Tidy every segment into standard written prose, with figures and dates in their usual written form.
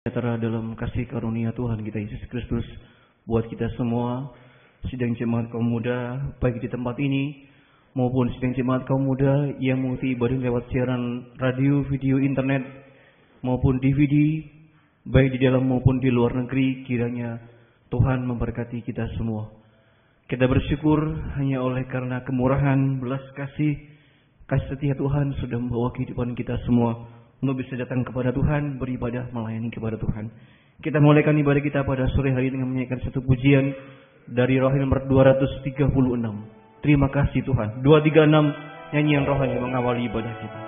Sejahtera dalam kasih karunia Tuhan kita Yesus Kristus buat kita semua, sidang jemaat kaum muda baik di tempat ini maupun sidang jemaat kaum muda yang mengikuti ibadah lewat siaran radio, video, internet maupun DVD baik di dalam maupun di luar negeri. Kiranya Tuhan memberkati kita semua. Kita bersyukur hanya oleh karena kemurahan, belas kasih setia Tuhan sudah membawa kehidupan kita semua untuk bisa datang kepada Tuhan, beribadah, melayani kepada Tuhan. Kita mulaikan ibadah kita pada sore hari dengan menyanyikan satu pujian dari rohani nomor 236. Terima kasih Tuhan. 236 nyanyian rohani mengawali ibadah kita.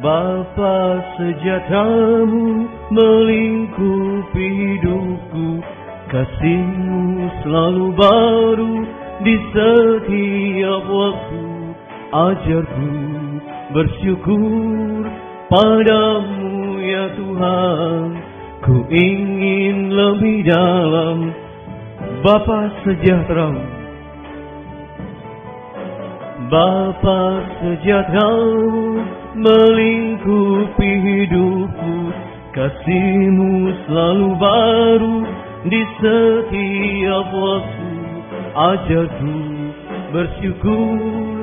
Bapa, sejahtera-Mu melingkupi hidupku, kasih-Mu selalu baru di setiap waktu. Ajarku bersyukur padamu ya Tuhan, ku ingin lebih dalam. Bapa sejahtera, Bapa sejahtera melingkupi hidupku, kasih-Mu selalu baru di setiap waktu. Ajarku bersyukur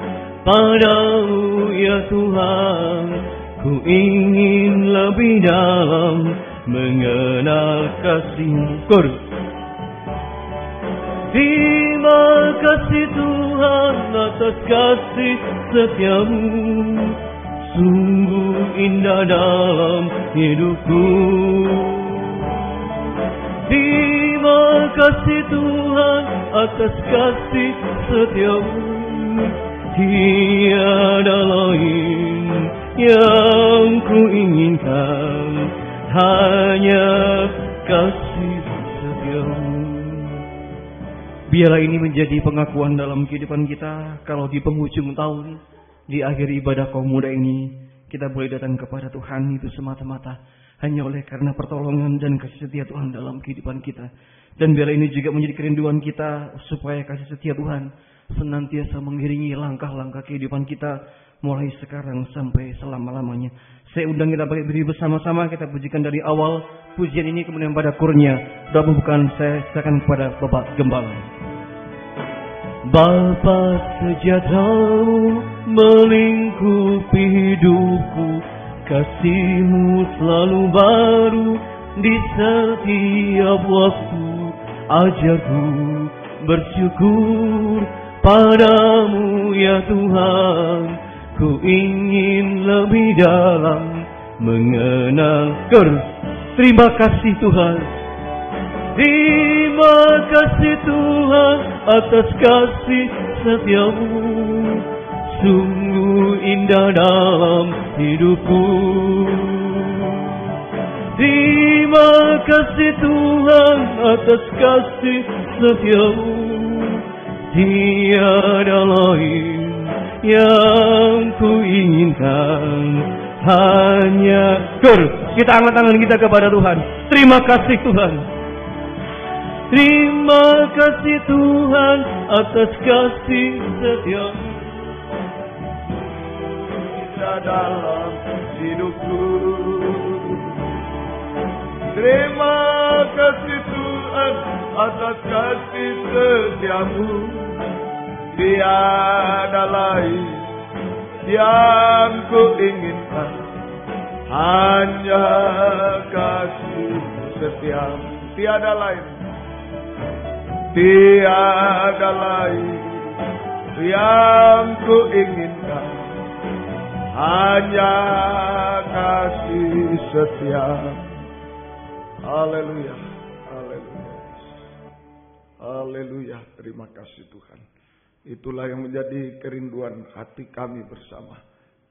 padamu ya Tuhan, ku ingin lebih dalam mengenal kasih-Mu. Terima kasih Tuhan atas kasih setia-Mu, sungguh indah dalam hidupku. Terima kasih Tuhan atas kasih setia-Mu, tiada lain yang ku inginkan, hanya kasih setia-Mu. Biarlah ini menjadi pengakuan dalam kehidupan kita, kalau di penghujung tahun, di akhir ibadah kaum muda ini, kita boleh datang kepada Tuhan itu semata-mata hanya oleh karena pertolongan dan kasih setia Tuhan dalam kehidupan kita. Dan biarlah ini juga menjadi kerinduan kita, supaya kasih setia Tuhan senantiasa mengiringi langkah-langkah kehidupan kita mulai sekarang sampai selama-lamanya. Saya undang kita berdiri bersama-sama, kita pujikan dari awal pujian ini kemudian pada kurnya. Doa pembukaan saya silakan kepada Bapak Gembala. Bapa sejahtera-Mu melingkupi hidupku, kasih-Mu selalu baru di setiap waktu. Ajarku bersyukur padamu ya Tuhan, ku ingin lebih dalam mengenal. Terima kasih Tuhan. Terima kasih Tuhan atas kasih setia-Mu, sungguh indah dalam hidupku. Terima kasih Tuhan atas kasih setia-Mu, tiada lain yang ku inginkan, hanya kita angkat tangan kita kepada Tuhan. Terima kasih Tuhan. Terima kasih Tuhan atas kasih setia-Mu dalam hidupku. Terima kasih Tuhan atas kasih setia-Mu, tiada lain yang ku inginkan, hanya kasih setia-Mu. Tiada lain, tiada lain yang ku inginkan, hanya kasih setia-Mu. Haleluya, haleluya, haleluya. Terima kasih Tuhan. Itulah yang menjadi kerinduan hati kami bersama.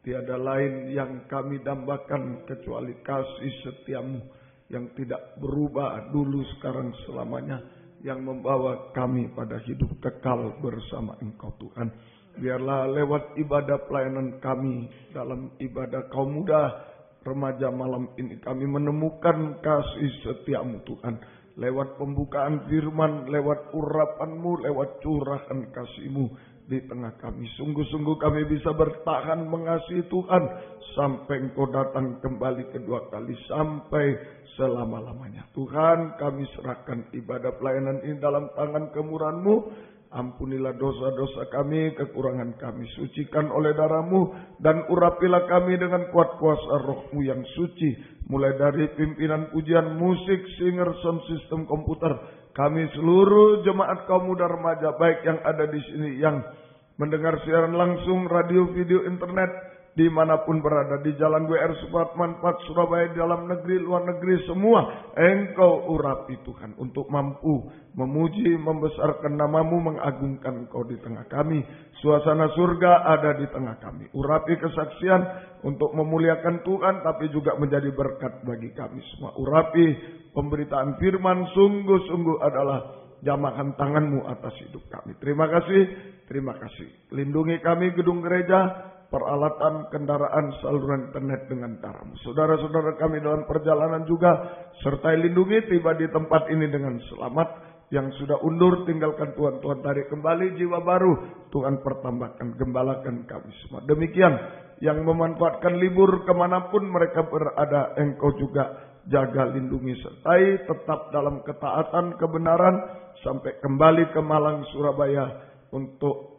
Tiada lain yang kami dambakan kecuali kasih setia-Mu yang tidak berubah dulu, sekarang, selamanya, yang membawa kami pada hidup kekal bersama Engkau Tuhan. Biarlah lewat ibadah pelayanan kami dalam ibadah kaum muda remaja malam ini, kami menemukan kasih setia-Mu Tuhan. Lewat pembukaan firman, lewat urapan-Mu, lewat curahan kasih-Mu, di tengah kami. Sungguh-sungguh kami bisa bertahan mengasihi Tuhan sampai Engkau datang kembali kedua kali, sampai selama-lamanya. Tuhan, kami serahkan ibadah pelayanan ini dalam tangan kemurahan-Mu. Ampunilah dosa-dosa kami, kekurangan kami. Sucikan oleh darah-Mu dan urapilah kami dengan kuat kuasa Roh-Mu yang suci. Mulai dari pimpinan pujian, musik, singer, sound system, komputer. Kami seluruh jemaat kaum muda remaja, baik yang ada di sini, yang mendengar siaran langsung, radio, video, internet, dimanapun berada, di Jalan WR Supratman 4 Surabaya, dalam negeri, luar negeri, semua Engkau urapi Tuhan, untuk mampu memuji, membesarkan nama-Mu, mengagungkan Engkau di tengah kami. Suasana surga ada di tengah kami. Urapi kesaksian untuk memuliakan Tuhan, tapi juga menjadi berkat bagi kami semua. Urapi pemberitaan firman, sungguh-sungguh adalah jamahan tangan-Mu atas hidup kami. Terima kasih, terima kasih. Lindungi kami gedung gereja, peralatan, kendaraan, saluran internet dengan darah-Mu. Saudara-saudara kami dalam perjalanan juga, sertai lindungi tiba di tempat ini dengan selamat. Yang sudah undur, tinggalkan Tuhan. Tuhan tarik kembali jiwa baru. Tuhan pertambahkan, gembalakan kami semua. Demikian, yang memanfaatkan libur kemanapun mereka berada, Engkau juga jaga, lindungi, sertai, tetap dalam ketaatan, kebenaran, sampai kembali ke Malang, Surabaya, untuk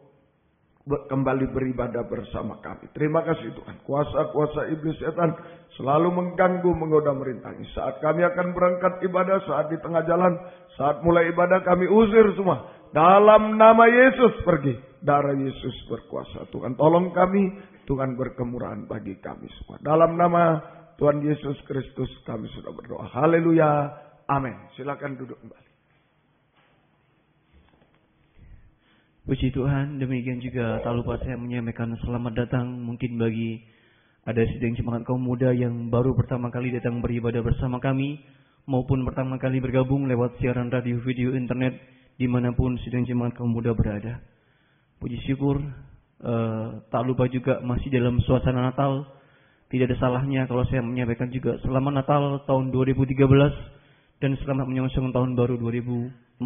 kembali beribadah bersama kami. Terima kasih Tuhan. Kuasa-kuasa iblis setan selalu mengganggu, menggoda, merintangi. Saat kami akan berangkat ibadah, saat di tengah jalan, saat mulai ibadah, kami usir semua. Dalam nama Yesus pergi. Darah Yesus berkuasa. Tuhan tolong kami. Tuhan berkemurahan bagi kami semua. Dalam nama Tuhan Yesus Kristus kami sudah berdoa. Haleluya. Amin. Silakan duduk kembali. Puji Tuhan, demikian juga tak lupa saya menyampaikan selamat datang mungkin bagi ada sidang jemaat kaum muda yang baru pertama kali datang beribadah bersama kami, maupun pertama kali bergabung lewat siaran radio, video, internet, dimanapun sidang jemaat kaum muda berada. Puji syukur, tak lupa juga masih dalam suasana Natal. Tidak ada salahnya kalau saya menyampaikan juga selamat Natal tahun 2013 dan selamat menyongsong tahun baru 2014.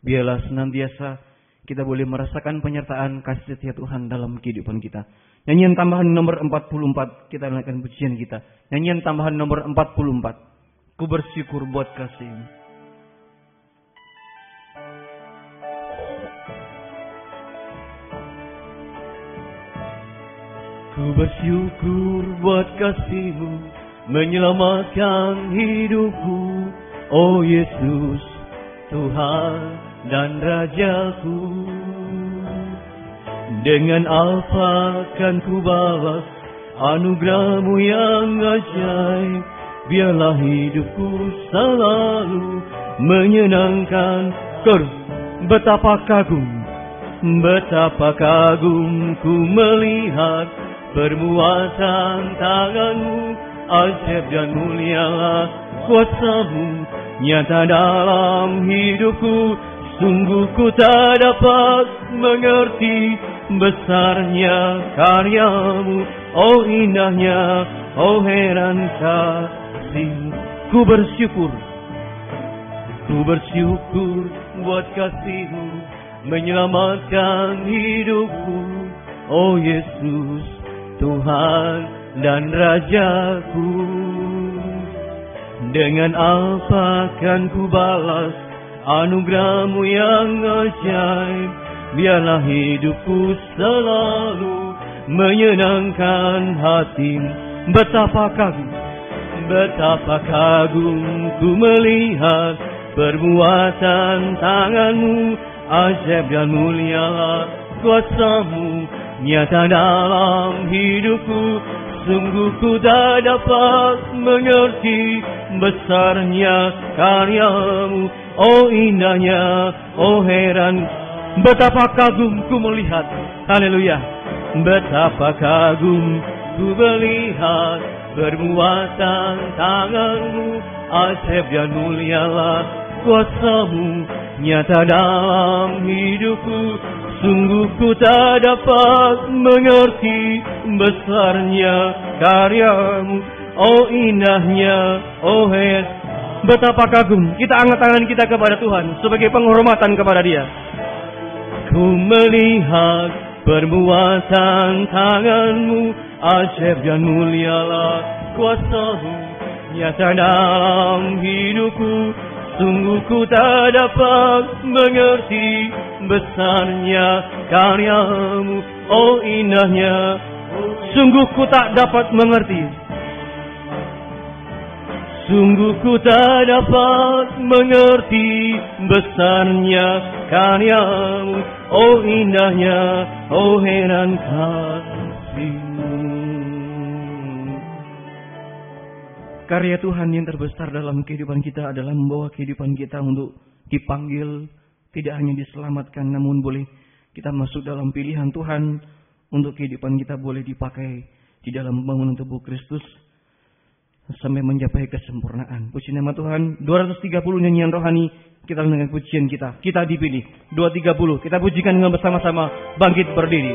Biarlah senantiasa kita boleh merasakan penyertaan kasih setia Tuhan dalam kehidupan kita. Nyanyian tambahan nomor 44, kita naikkan pujian kita. Nyanyian tambahan nomor 44. Ku bersyukur buat kasih-Mu. Ku bersyukur buat kasih-Mu menyelamatkan hidupku. Oh Yesus, Tuhan dan Rajaku. Dengan apa kan ku balas anugerah-Mu yang ajaib. Biarlah hidupku selalu menyenangkan Kau. Betapa kagum ku melihat perbuatan tangan-Mu. Ajaib dan mulialah kuasa-Mu nyata dalam hidupku. Sungguh ku tak dapat mengerti besarnya karya-Mu. Oh indahnya, oh heran kasih-Mu. Ku bersyukur buat kasih-Mu menyelamatkan hidupku. Oh Yesus, Tuhan dan Rajaku. Dengan apa kan ku balas anugerah-Mu yang ajaib. Biarlah hidupku selalu menyenangkan hati-Mu. Betapa kagum ku melihat perbuatan tangan-Mu. Ajaib dan mulialah kuasa-Mu nyata dalam hidupku. Sungguh ku tak dapat mengerti besarnya karya-Mu. Oh indahnya, oh heran, betapa kagum ku melihat. Haleluya. Betapa kagum ku melihat perbuatan tangan-Mu. Ajaib dan mulialah kuasa-Mu nyata dalam hidupku. Sungguh ku tak dapat mengerti besarnya karya-Mu. Oh indahnya, oh heran. Betapa kagum. Kita angkat tangan kita kepada Tuhan sebagai penghormatan kepada Dia. Ku melihat perbuatan tangan-Mu, ajaib dan mulialah kuasa-Mu nyata dalam hidupku. Sungguh ku tak dapat mengerti besarnya karya-Mu, oh indahnya. Sungguh ku tak dapat mengerti, sungguh ku tak dapat mengerti besarnya karya-Mu, oh indahnya, oh heran kasih-Mu. Karya Tuhan yang terbesar dalam kehidupan kita adalah membawa kehidupan kita untuk dipanggil, tidak hanya diselamatkan, namun boleh kita masuk dalam pilihan Tuhan untuk kehidupan kita boleh dipakai di dalam pembangunan tubuh Kristus sampai mencapai kesempurnaan. Puji nama Tuhan. 230 nyanyian rohani kita dengan pujian kita. Kita dipilih. 230 kita pujikan dengan bersama-sama. Bangkit berdiri.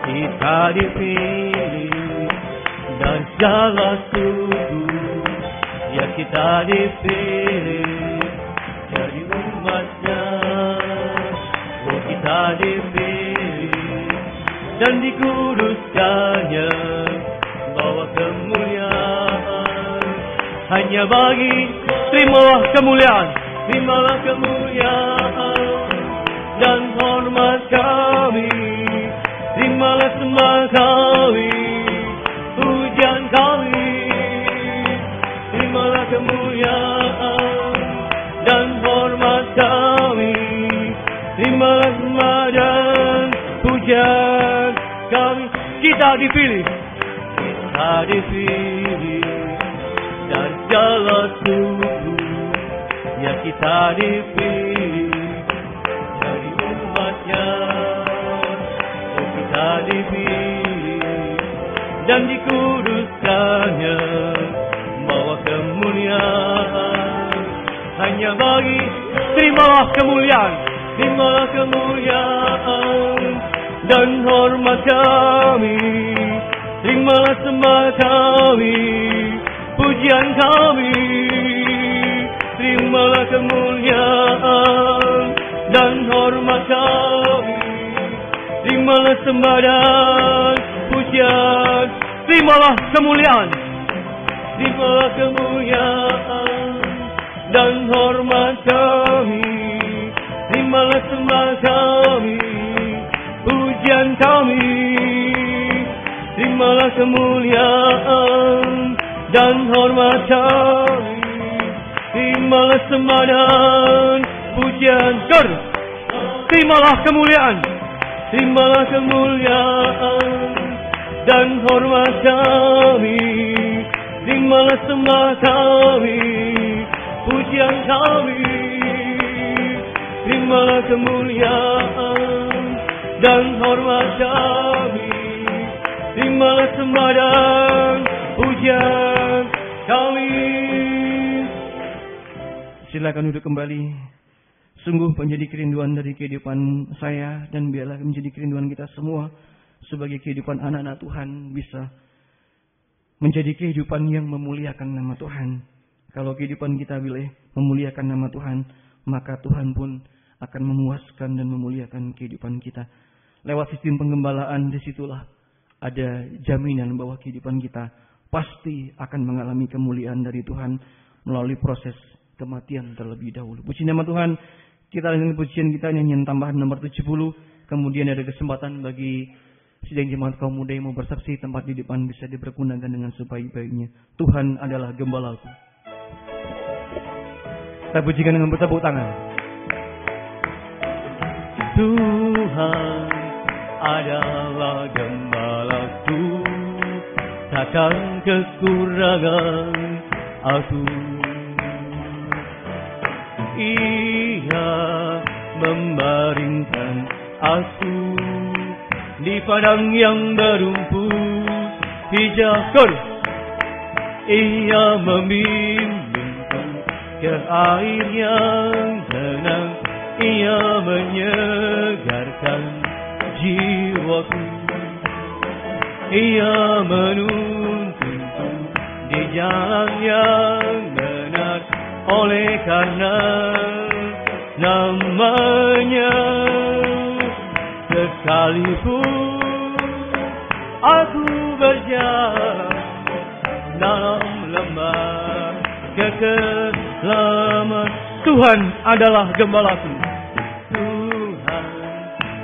Kita dipilih dan jalan tubuh, ya kita dipilih jadi umatnya. Oh kita dipilih dan dikuduskannya, bawa kemuliaan hanya bagi. Terimalah kemuliaan, terimalah kemuliaan dan hormat kami, terimalah sembah kami, pujian kami, terimalah kemuliaan dan hormat kami, terimalah sembah dan pujian kami. Kita dipilih, kita dipilih dan jalan tubuh, ya kita dipilih dari umatnya. Oh kita dipilih dan dikuduskannya, bawa kemuliaan hanya bagi. Terimalah kemuliaan, terimalah kemuliaan dan hormat kami, terimalah sembah kami, pujian kami, terimalah kemuliaan dan hormat kami, terimalah sembah dan pujian. Terimalah kemuliaan, terimalah kemuliaan dan hormat kami, terimalah sembah kami, pujian kami, terimalah kemuliaan dan hormat kami, terimalah sembah dan pujian. Terimalah kemuliaan, terimalah kemuliaan dan hormat kami, terimalah sembah kami, pujian kami, terimalah kemuliaan dan hormat kami, terimalah sembah dan pujian kami. Silakan duduk kembali. Sungguh menjadi kerinduan dari kehidupan saya dan biarlah menjadi kerinduan kita semua sebagai kehidupan anak-anak Tuhan bisa menjadi kehidupan yang memuliakan nama Tuhan. Kalau kehidupan kita boleh memuliakan nama Tuhan, maka Tuhan pun akan memuaskan dan memuliakan kehidupan kita. Lewat sistem penggembalaan, disitulah ada jaminan bahwa kehidupan kita pasti akan mengalami kemuliaan dari Tuhan melalui proses kematian terlebih dahulu. Puji nama Tuhan. Kita dengan pujian kita nyanyian tambahan nomor 70. Kemudian ada kesempatan bagi sidang jemaat kaum muda yang mau bersaksi, tempat di depan bisa dipergunakan dengan sebaik-baiknya. Tuhan adalah gembalaku. Kita pujikan dengan bertepuk tangan. Tuhan adalah gembalaku, takkan kekurangan aku. Ia membaringkan aku di padang yang berumput hijau. Ia membimbingku ke air yang tenang. Ia menyegarkan jiwaku. Ia menuntunku di jalan yang benar. Oleh karena namanya. Sekalipun aku berjalan dalam lembah kekelaman, Tuhan adalah gembalaku. Tuhan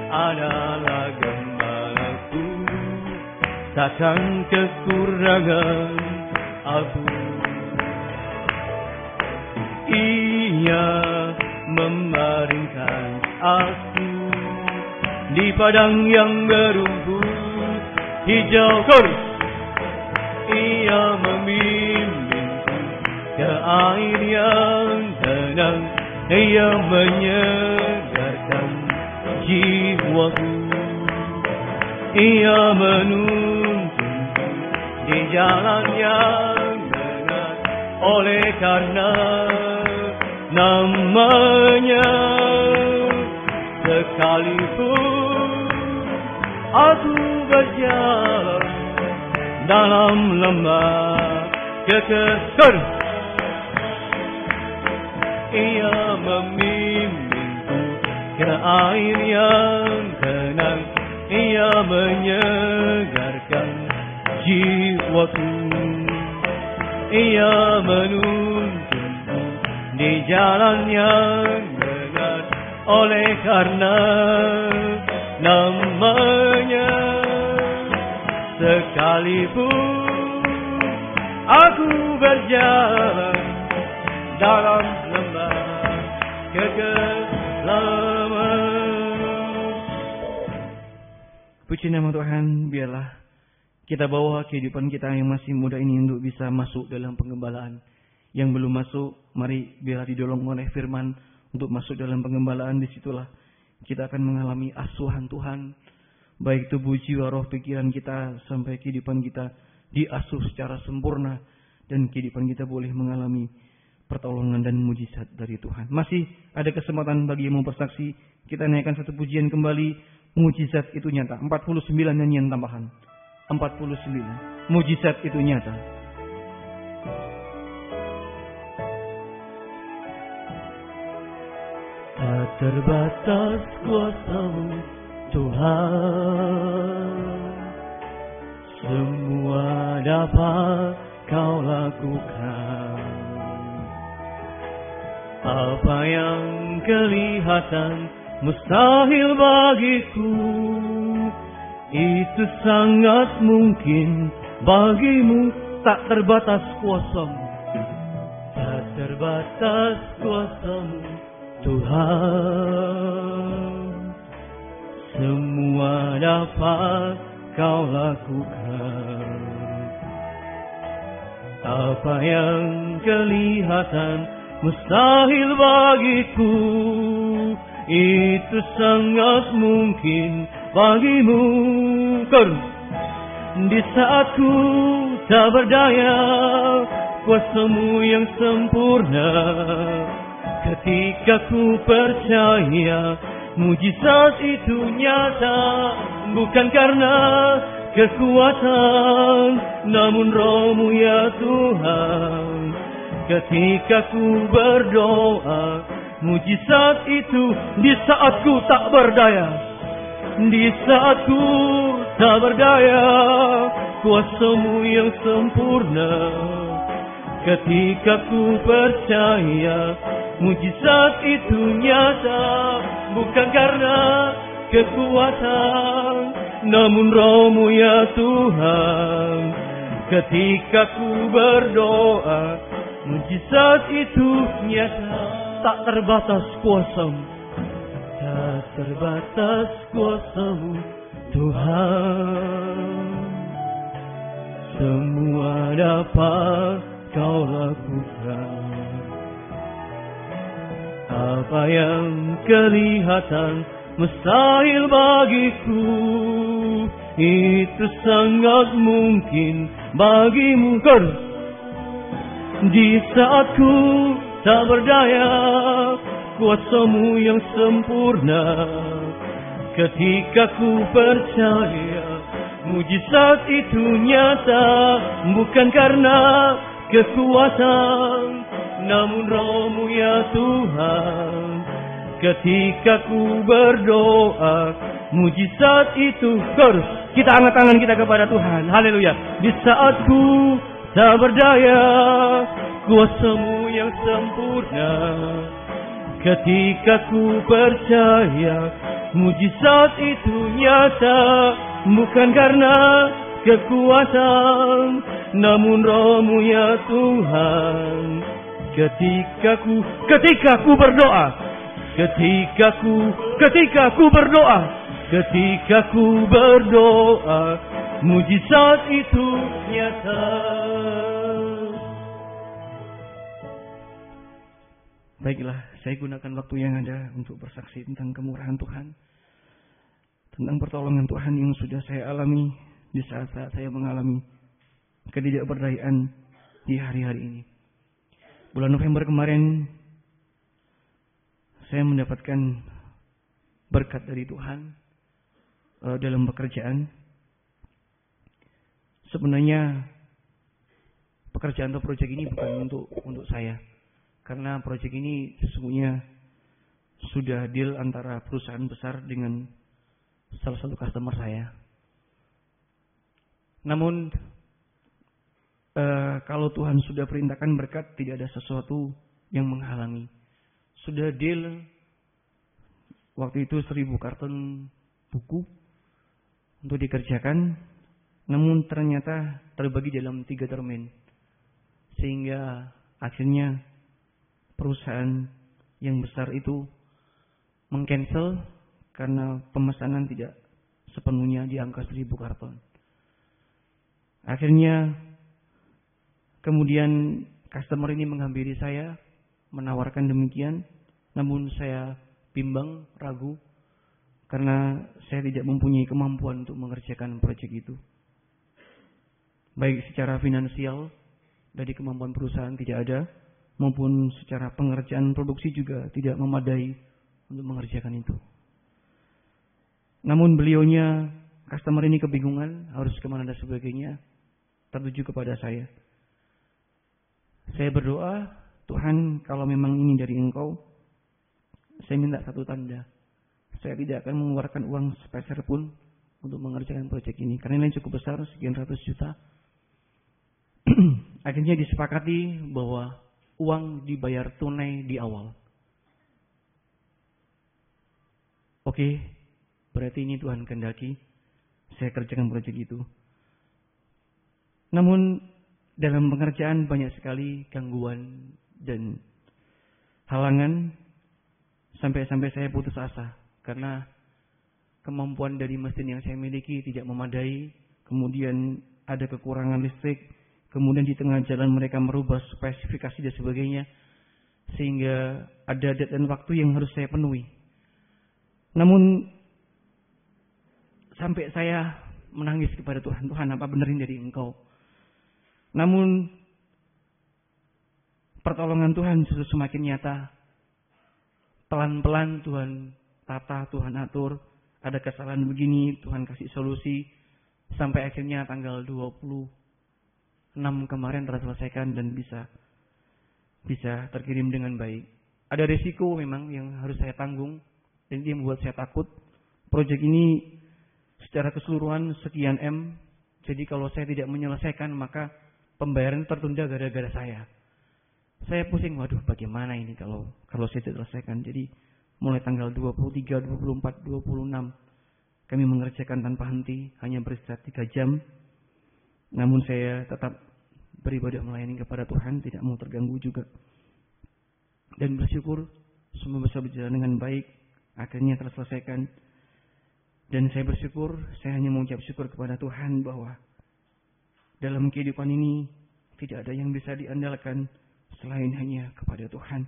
adalah gembalaku, takkan kekurangan aku. Ia membaringkan aku di padang yang berumput hijau. Ia membimbingku ke air yang tenang. Ia menyegarkan jiwaku. Ia menuntunku di jalan yang benar. Oleh karena namanya, sekalipun aku berjalan dalam lembah kekelaman, Ia membimbingku ke air yang tenang. Ia menyegarkan jiwaku. Ia menuntunku di jalan yang benar. Oleh karena namanya, sekalipun aku berjalan dalam lembah kekelaman. Puji nama Tuhan. Biarlah kita bawa kehidupan kita yang masih muda ini untuk bisa masuk dalam penggembalaan. Yang belum masuk, mari biarlah didolong oleh firman untuk masuk dalam penggembalaan. Disitulah kita akan mengalami asuhan Tuhan, baik tubuh, jiwa, roh, pikiran kita, sampai kehidupan kita diasuh secara sempurna, dan kehidupan kita boleh mengalami pertolongan dan mujizat dari Tuhan. Masih ada kesempatan bagi yang mau bersaksi. Kita naikkan satu pujian kembali, mujizat itu nyata. 49 nyanyian tambahan. 49, mujizat itu nyata. Tak terbatas kuasa-Mu Tuhan, semua dapat Kau lakukan. Apa yang kelihatan mustahil bagiku, itu sangat mungkin bagimu. Tak terbatas kuasa-Mu, tak terbatas kuasa-Mu Tuhan, semua dapat Kau lakukan. Apa yang kelihatan mustahil bagiku, itu sangat mungkin bagimu. Di saat ku tak berdaya, kuasa-Mu yang sempurna. Ketika ku percaya, mujizat itu nyata. Bukan karena kekuatan, namun Roh-Mu ya Tuhan. Ketika ku berdoa, mujizat itu di saat ku tak berdaya. Di saat ku tak berdaya, kuasa-Mu yang sempurna. Ketika ku percaya, mujizat itu nyata. Bukan karena kekuatan, namun Roh-Mu ya Tuhan. Ketika ku berdoa, mujizat itu nyata. Tak terbatas kuasa-Mu, tak terbatas kuasa-Mu Tuhan, semua dapat Kau lakukan. Apa yang kelihatan mustahil bagiku, itu sangat mungkin bagimu. Di saat ku tak berdaya, kuasa-Mu yang sempurna. Ketika ku percaya, mujizat itu nyata. Bukan karena kekuatan, namun Roh-Mu ya Tuhan. Ketika ku berdoa, mujizat itu terus. Kita angkat tangan kita kepada Tuhan. Haleluya. Di saat ku tak berdaya, kuasa-Mu yang sempurna. Ketika ku percaya, mujizat itu nyata. Bukan karena kekuatan, namun Roh-Mu ya Tuhan. Ketika ku berdoa, ketika ku berdoa, mujizat itu nyata. Baiklah, saya gunakan waktu yang ada untuk bersaksi tentang kemurahan Tuhan, tentang pertolongan Tuhan yang sudah saya alami di saat-saat saya mengalami ketidakberdayaan di hari-hari ini. Bulan November kemarin, saya mendapatkan berkat dari Tuhan dalam pekerjaan. Sebenarnya pekerjaan atau proyek ini bukan untuk saya, karena proyek ini sesungguhnya sudah deal antara perusahaan besar dengan salah satu customer saya. Namun kalau Tuhan sudah perintahkan berkat, tidak ada sesuatu yang menghalangi. Sudah deal waktu itu 1000 karton buku untuk dikerjakan, namun ternyata terbagi dalam 3 termin, sehingga akhirnya perusahaan yang besar itu mengcancel karena pemesanan tidak sepenuhnya di angka 1000 karton. Akhirnya kemudian customer ini menghampiri saya, menawarkan demikian, namun saya bimbang, ragu, karena saya tidak mempunyai kemampuan untuk mengerjakan proyek itu. Baik secara finansial, dari kemampuan perusahaan tidak ada, maupun secara pengerjaan produksi juga tidak memadai untuk mengerjakan itu. Namun beliaunya, customer ini kebingungan, harus kemana dan sebagainya, tertuju kepada saya. Saya berdoa, Tuhan, kalau memang ini dari Engkau, saya minta satu tanda. Saya tidak akan mengeluarkan uang sepeser pun untuk mengerjakan proyek ini, karena ini cukup besar, sekian ratus juta. Akhirnya disepakati bahwa uang dibayar tunai di awal. Oke, berarti ini Tuhan kehendaki saya kerjakan proyek itu. Namun dalam pengerjaan banyak sekali gangguan dan halangan, sampai saya putus asa karena kemampuan dari mesin yang saya miliki tidak memadai. Kemudian ada kekurangan listrik, kemudian di tengah jalan mereka merubah spesifikasi dan sebagainya, sehingga ada deadline waktu yang harus saya penuhi. Namun sampai saya menangis kepada Tuhan, Tuhan, apa benar ini dari Engkau? Namun pertolongan Tuhan justru semakin nyata. Pelan-pelan Tuhan tata, Tuhan atur. Ada kesalahan begini, Tuhan kasih solusi. Sampai akhirnya tanggal 26 kemarin terselesaikan dan bisa terkirim dengan baik. Ada risiko memang yang harus saya tanggung, dan ini membuat saya takut. Proyek ini secara keseluruhan sekian M. Jadi kalau saya tidak menyelesaikan, maka pembayaran tertunda gara-gara saya. Saya pusing, waduh bagaimana ini kalau saya tidak selesaikan. Jadi mulai tanggal 23, 24, 26 kami mengerjakan tanpa henti, hanya beristirahat 3 jam. Namun saya tetap beribadah melayani kepada Tuhan, tidak mau terganggu juga. Dan bersyukur semua bisa berjalan dengan baik, akhirnya terselesaikan. Dan saya bersyukur, saya hanya mengucap syukur kepada Tuhan bahwa dalam kehidupan ini tidak ada yang bisa diandalkan selain hanya kepada Tuhan.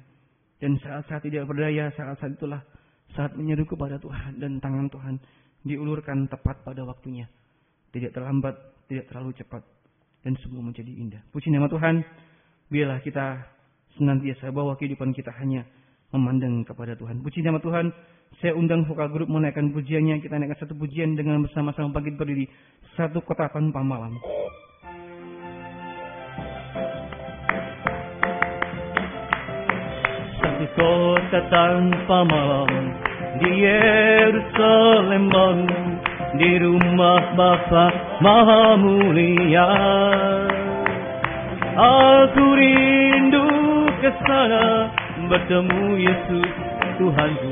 Dan saat-saat tidak berdaya, saat-saat itulah saat menyeru kepada Tuhan, dan tangan Tuhan diulurkan tepat pada waktunya. Tidak terlambat, tidak terlalu cepat, dan semua menjadi indah. Puji nama Tuhan. Biarlah kita senantiasa bahwa kehidupan kita hanya memandang kepada Tuhan. Puji nama Tuhan. Saya undang vokal grup menaikkan pujiannya. Kita naikkan satu pujian dengan bersama-sama bangkit berdiri. Satu kota tanpa malam. Yesus kota tanpa malam, di Yerusalem baru, di rumah Bapa Maha Mulia. Aku rindu ke sana bertemu Yesus Tuhanku.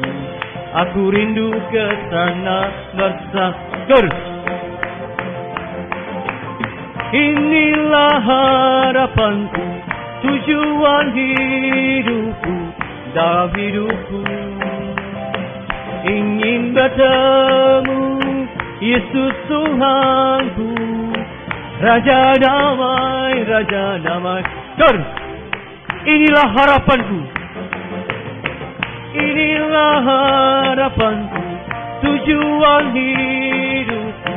Aku rindu ke sana bersama. Inilah harapanku, tujuan hidupku, dalam hidupku. Ingin bertemu Yesus Tuhanku, Raja damai, Raja damai. Inilah harapanku, inilah harapanku, tujuan hidupku,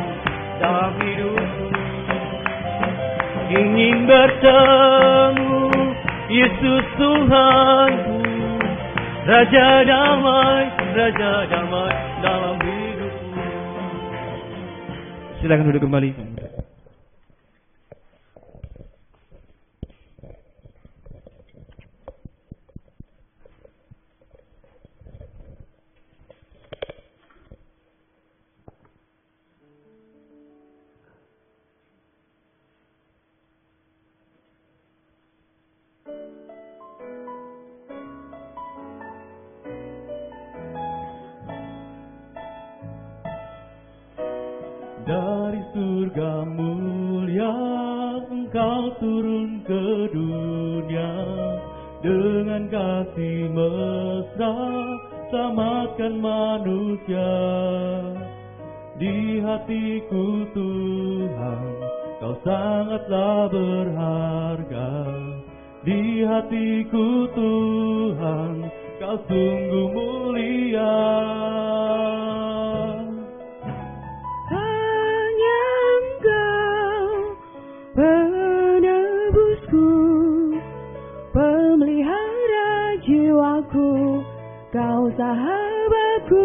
dalam hidupku. Ingin bertemu Yesus Tuhanku, Raja damai dalam hidupku. Silakan duduk kembali. Dari surga mulia Engkau turun ke dunia, dengan kasih mesra selamatkan manusia. Di hatiku Tuhan, Kau sangatlah berharga. Di hatiku Tuhan, Kau sungguh mulia. Penebusku, pemelihara jiwaku, Kau sahabatku.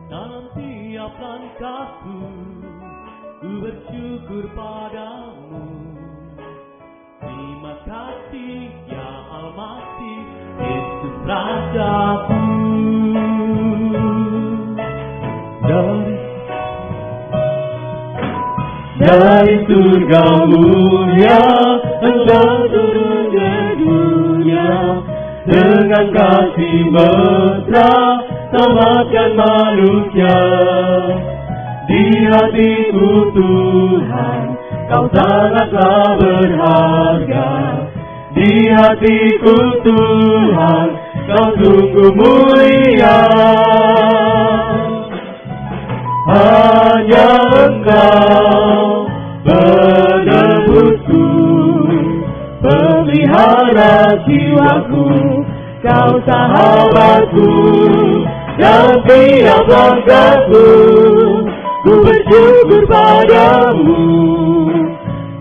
Dalam tiap langkahku, ku bersyukur padamu. Terima kasih ya Almasih, Yesus Rajaku. Dari surga mulia Engkau turun ke dunia, dengan kasih mesra selamatkan manusia. Di hatiku Tuhan, Kau sangatlah berharga. Di hatiku Tuhan, Kau sungguh mulia. Hanya Engkau penebusku, pelihara jiwaku, Kau sahabatku. Dalam tiap langkahku, ku bersyukur padamu.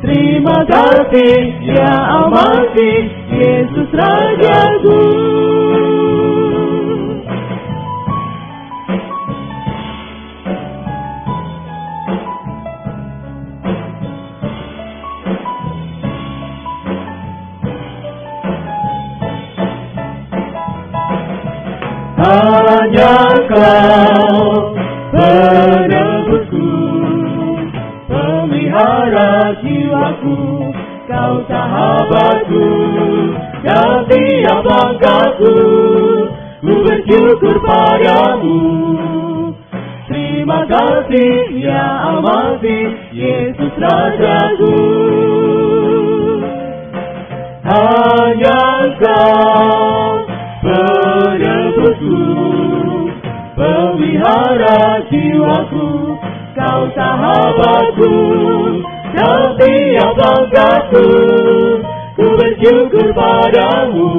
Terima kasih ya Almasih, Yesus Rajaku. Hanya Kau penebusku, pelihara jiwaku, Kau sahabatku. Dalam tiap langkahku, ku bersyukur padamu. Terima kasih ya Almasih, Yesus Rajaku. Hanya Kau penebusku, pelihara jiwaku, Kau sahabatku. Dalam tiap langkahku, ku bersyukur padamu.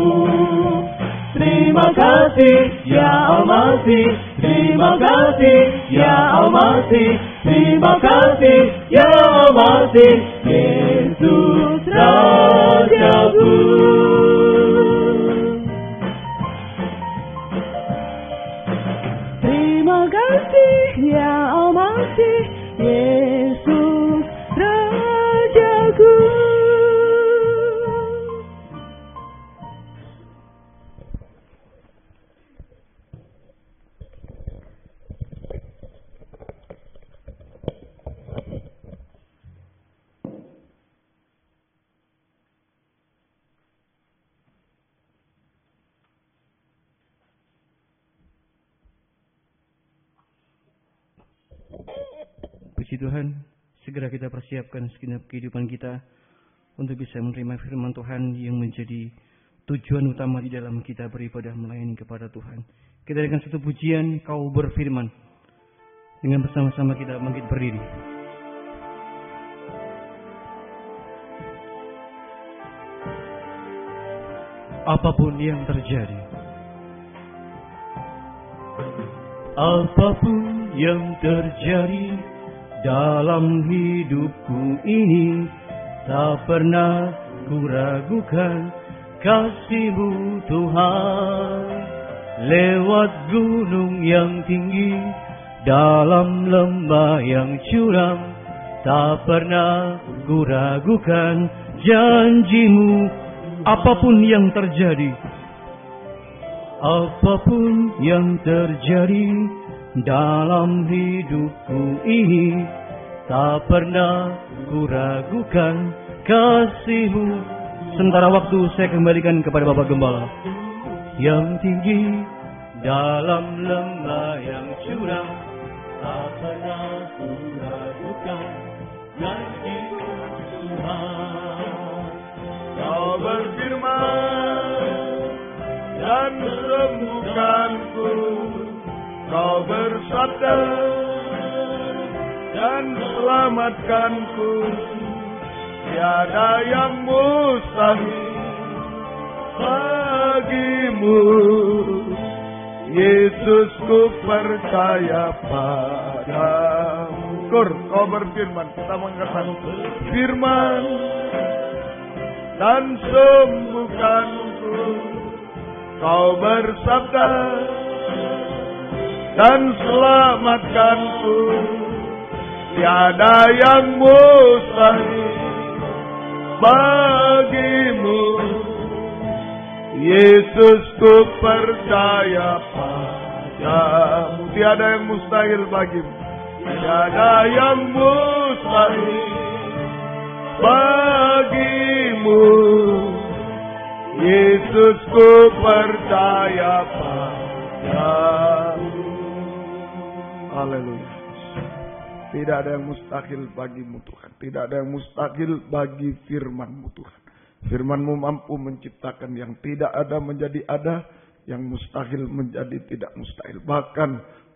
Terima kasih ya Almasih, terima kasih ya Almasih, terima kasih ya Almasih, Yesus Rajaku. Terima kasih ya Almasih, Yesus Rajaku. kasih Tuhan, segera kita persiapkan segenap kehidupan kita untuk bisa menerima firman Tuhan yang menjadi tujuan utama di dalam kita beribadah melayani kepada Tuhan. Kita dengan satu pujian, Kau berfirman. Dengan bersama-sama kita bangkit berdiri. Apapun yang terjadi, apapun yang terjadi dalam hidupku ini, tak pernah kuragukan kasih-Mu Tuhan. Lewat gunung yang tinggi, dalam lembah yang curam, tak pernah kuragukan janji-Mu. Apapun yang terjadi, apapun yang terjadi dalam hidupku ini, tak pernah kuragukan kasih-Mu. Sementara waktu saya kembalikan kepada Bapak Gembala. Yang tinggi dalam lembah yang curam, tak pernah kuragukan janji-Mu Tuhan. Kau berfirman dan sembuhkanku, Kau bersabda dan selamatkanku. Tiada yang mustahil bagimu, Yesus, ku percaya padamu. Kau berfirman, kita mengatakan firman dan sembuhkanku, Kau bersabda dan selamatkanku. Tiada yang mustahil bagimu, Yesus, ku percaya padamu. Tiada yang mustahil bagimu, tiada yang mustahil bagimu, Yesus, ku percaya padamu. Haleluya. Tidak ada yang mustahil bagimu Tuhan. Tidak ada yang mustahil bagi firman-Mu Tuhan. Firman-Mu mampu menciptakan yang tidak ada menjadi ada, yang mustahil menjadi tidak mustahil. Bahkan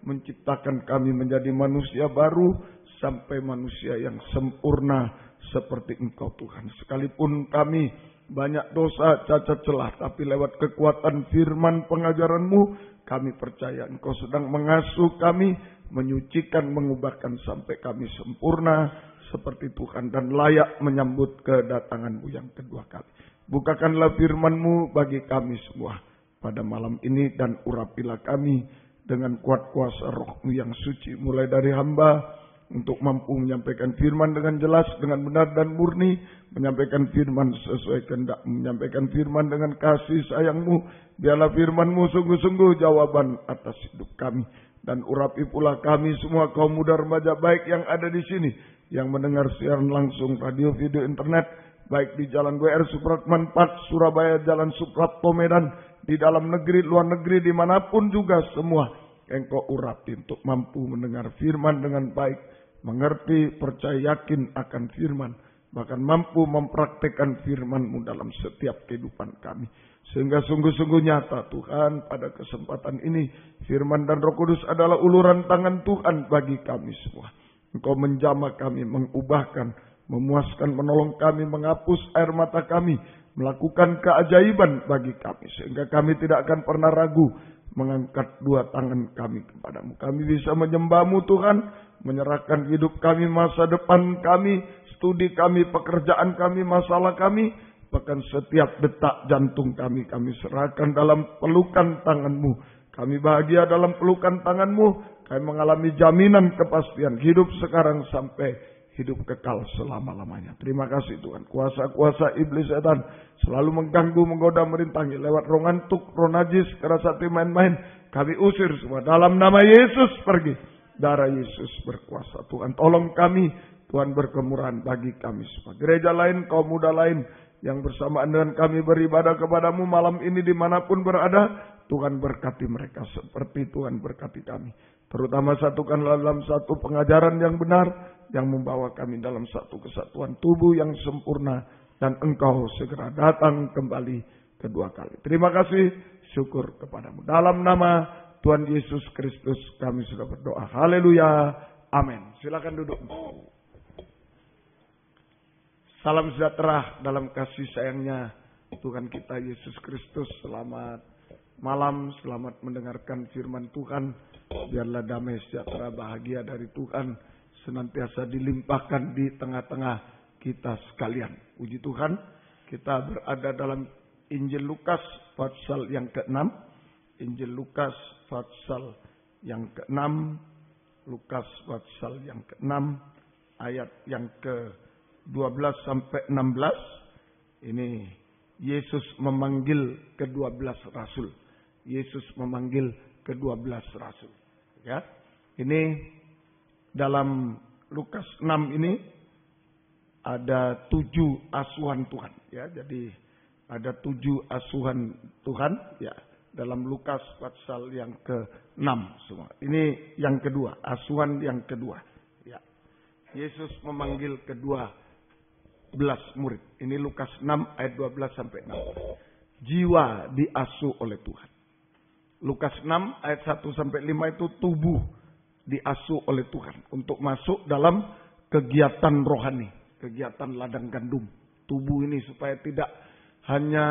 menciptakan kami menjadi manusia baru sampai manusia yang sempurna seperti Engkau Tuhan. Sekalipun kami banyak dosa, cacat celah, tapi lewat kekuatan firman pengajaran-Mu, kami percaya Engkau sedang mengasuh kami, menyucikan, mengubahkan sampai kami sempurna seperti Tuhan dan layak menyambut kedatangan-Mu yang kedua kali. Bukakanlah firman-Mu bagi kami semua pada malam ini dan urapilah kami dengan kuat kuasa Roh-Mu yang suci, mulai dari hamba untuk mampu menyampaikan firman dengan jelas, dengan benar dan murni, menyampaikan firman sesuai kehendak, menyampaikan firman dengan kasih sayang-Mu. Biarlah firman-Mu sungguh-sungguh jawaban atas hidup kami. Dan urapi pula kami semua kaum muda remaja baik yang ada di sini, yang mendengar siaran langsung radio, video, internet, baik di Jalan WR Supratman 4, Surabaya, Jalan Suprapto Medan, di dalam negeri, luar negeri, dimanapun juga semua. Engkau urapi untuk mampu mendengar firman dengan baik, mengerti, percaya, yakin akan firman, bahkan mampu mempraktekkan firman-Mu dalam setiap kehidupan kami. Sehingga sungguh-sungguh nyata Tuhan, pada kesempatan ini firman dan Roh Kudus adalah uluran tangan Tuhan bagi kami semua. Engkau menjamah kami, mengubahkan, memuaskan, menolong kami, menghapus air mata kami, melakukan keajaiban bagi kami. Sehingga kami tidak akan pernah ragu mengangkat dua tangan kami kepadamu. Kami bisa menyembah-Mu Tuhan, menyerahkan hidup kami, masa depan kami, studi kami, pekerjaan kami, masalah kami, bahkan setiap detak jantung kami serahkan dalam pelukan tangan-Mu. Kami bahagia dalam pelukan tangan-Mu. Kami mengalami jaminan kepastian hidup sekarang sampai hidup kekal selama-lamanya. Terima kasih Tuhan. Kuasa-kuasa iblis setan selalu mengganggu, menggoda, merintangi lewat roh ngantuk, roh najis, keras hati, main-main. Kami usir semua dalam nama Yesus, pergi. Darah Yesus berkuasa. Tuhan tolong kami. Tuhan berkemurahan bagi kami semua. Gereja lain, kaum muda lain yang bersamaan dengan kami beribadah kepadamu malam ini dimanapun berada, Tuhan berkati mereka seperti Tuhan berkati kami. Terutama satukanlah dalam satu pengajaran yang benar, yang membawa kami dalam satu kesatuan tubuh yang sempurna, dan Engkau segera datang kembali kedua kali. Terima kasih, syukur kepadamu. Dalam nama Tuhan Yesus Kristus kami sudah berdoa. Haleluya. Amin. Silakan duduk. Salam sejahtera dalam kasih sayangnya Tuhan kita Yesus Kristus. Selamat malam, selamat mendengarkan firman Tuhan. Biarlah damai sejahtera bahagia dari Tuhan senantiasa dilimpahkan di tengah-tengah kita sekalian. Puji Tuhan, kita berada dalam Injil Lukas pasal yang ke-6. Injil Lukas pasal yang ke-6. Lukas pasal yang ke-6 ayat yang ke-12 sampai 16. Ini Yesus memanggil ke-12 rasul. Yesus memanggil ke-12 rasul. Ya. Ini dalam Lukas 6 ini ada 7 asuhan Tuhan. Ya, jadi ada 7 asuhan Tuhan. Ya, dalam Lukas pasal yang ke-6 semua. Ini yang kedua, asuhan yang kedua. Ya. Yesus memanggil ke-12 murid. Ini Lukas 6 ayat 12 sampai 16. Jiwa diasuh oleh Tuhan. Lukas 6 ayat 1 sampai 5 itu tubuh diasuh oleh Tuhan untuk masuk dalam kegiatan rohani, kegiatan ladang gandum. Tubuh ini supaya tidak hanya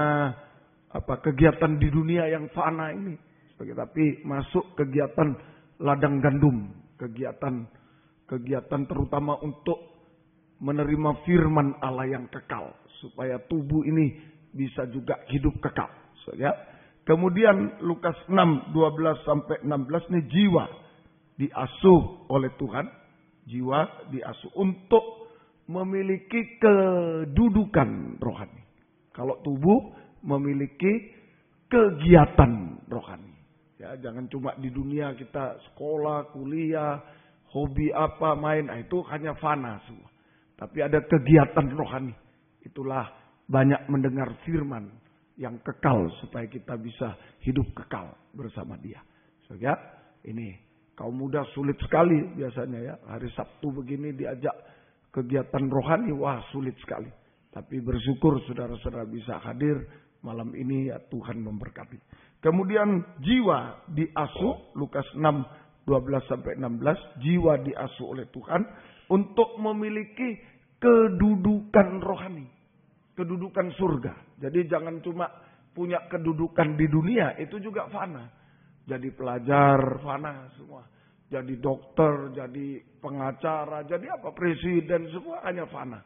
kegiatan di dunia yang fana ini, tapi masuk kegiatan ladang gandum, kegiatan terutama untuk menerima firman Allah yang kekal, supaya tubuh ini bisa juga hidup kekal. Ya. Kemudian Lukas 6, 12 sampai 16 ini jiwa diasuh oleh Tuhan. Jiwa diasuh untuk memiliki kedudukan rohani. Kalau tubuh memiliki kegiatan rohani. Ya, jangan cuma di dunia kita sekolah, kuliah, hobi apa, main, itu hanya fana semua. Tapi ada kegiatan rohani. Itulah banyak mendengar firman yang kekal supaya kita bisa hidup kekal bersama Dia. So, ya, ini kaum muda sulit sekali biasanya ya. Hari Sabtu begini diajak kegiatan rohani, wah sulit sekali. Tapi bersyukur saudara-saudara bisa hadir malam ini, ya Tuhan memberkati. Kemudian jiwa diasuh, Lukas 6, 12 sampai 16, jiwa diasuh oleh Tuhan untuk memiliki kedudukan rohani. Kedudukan surga. Jadi jangan cuma punya kedudukan di dunia, itu juga fana. Jadi pelajar, fana semua. Jadi dokter, jadi pengacara, jadi apa, presiden, semua hanya fana.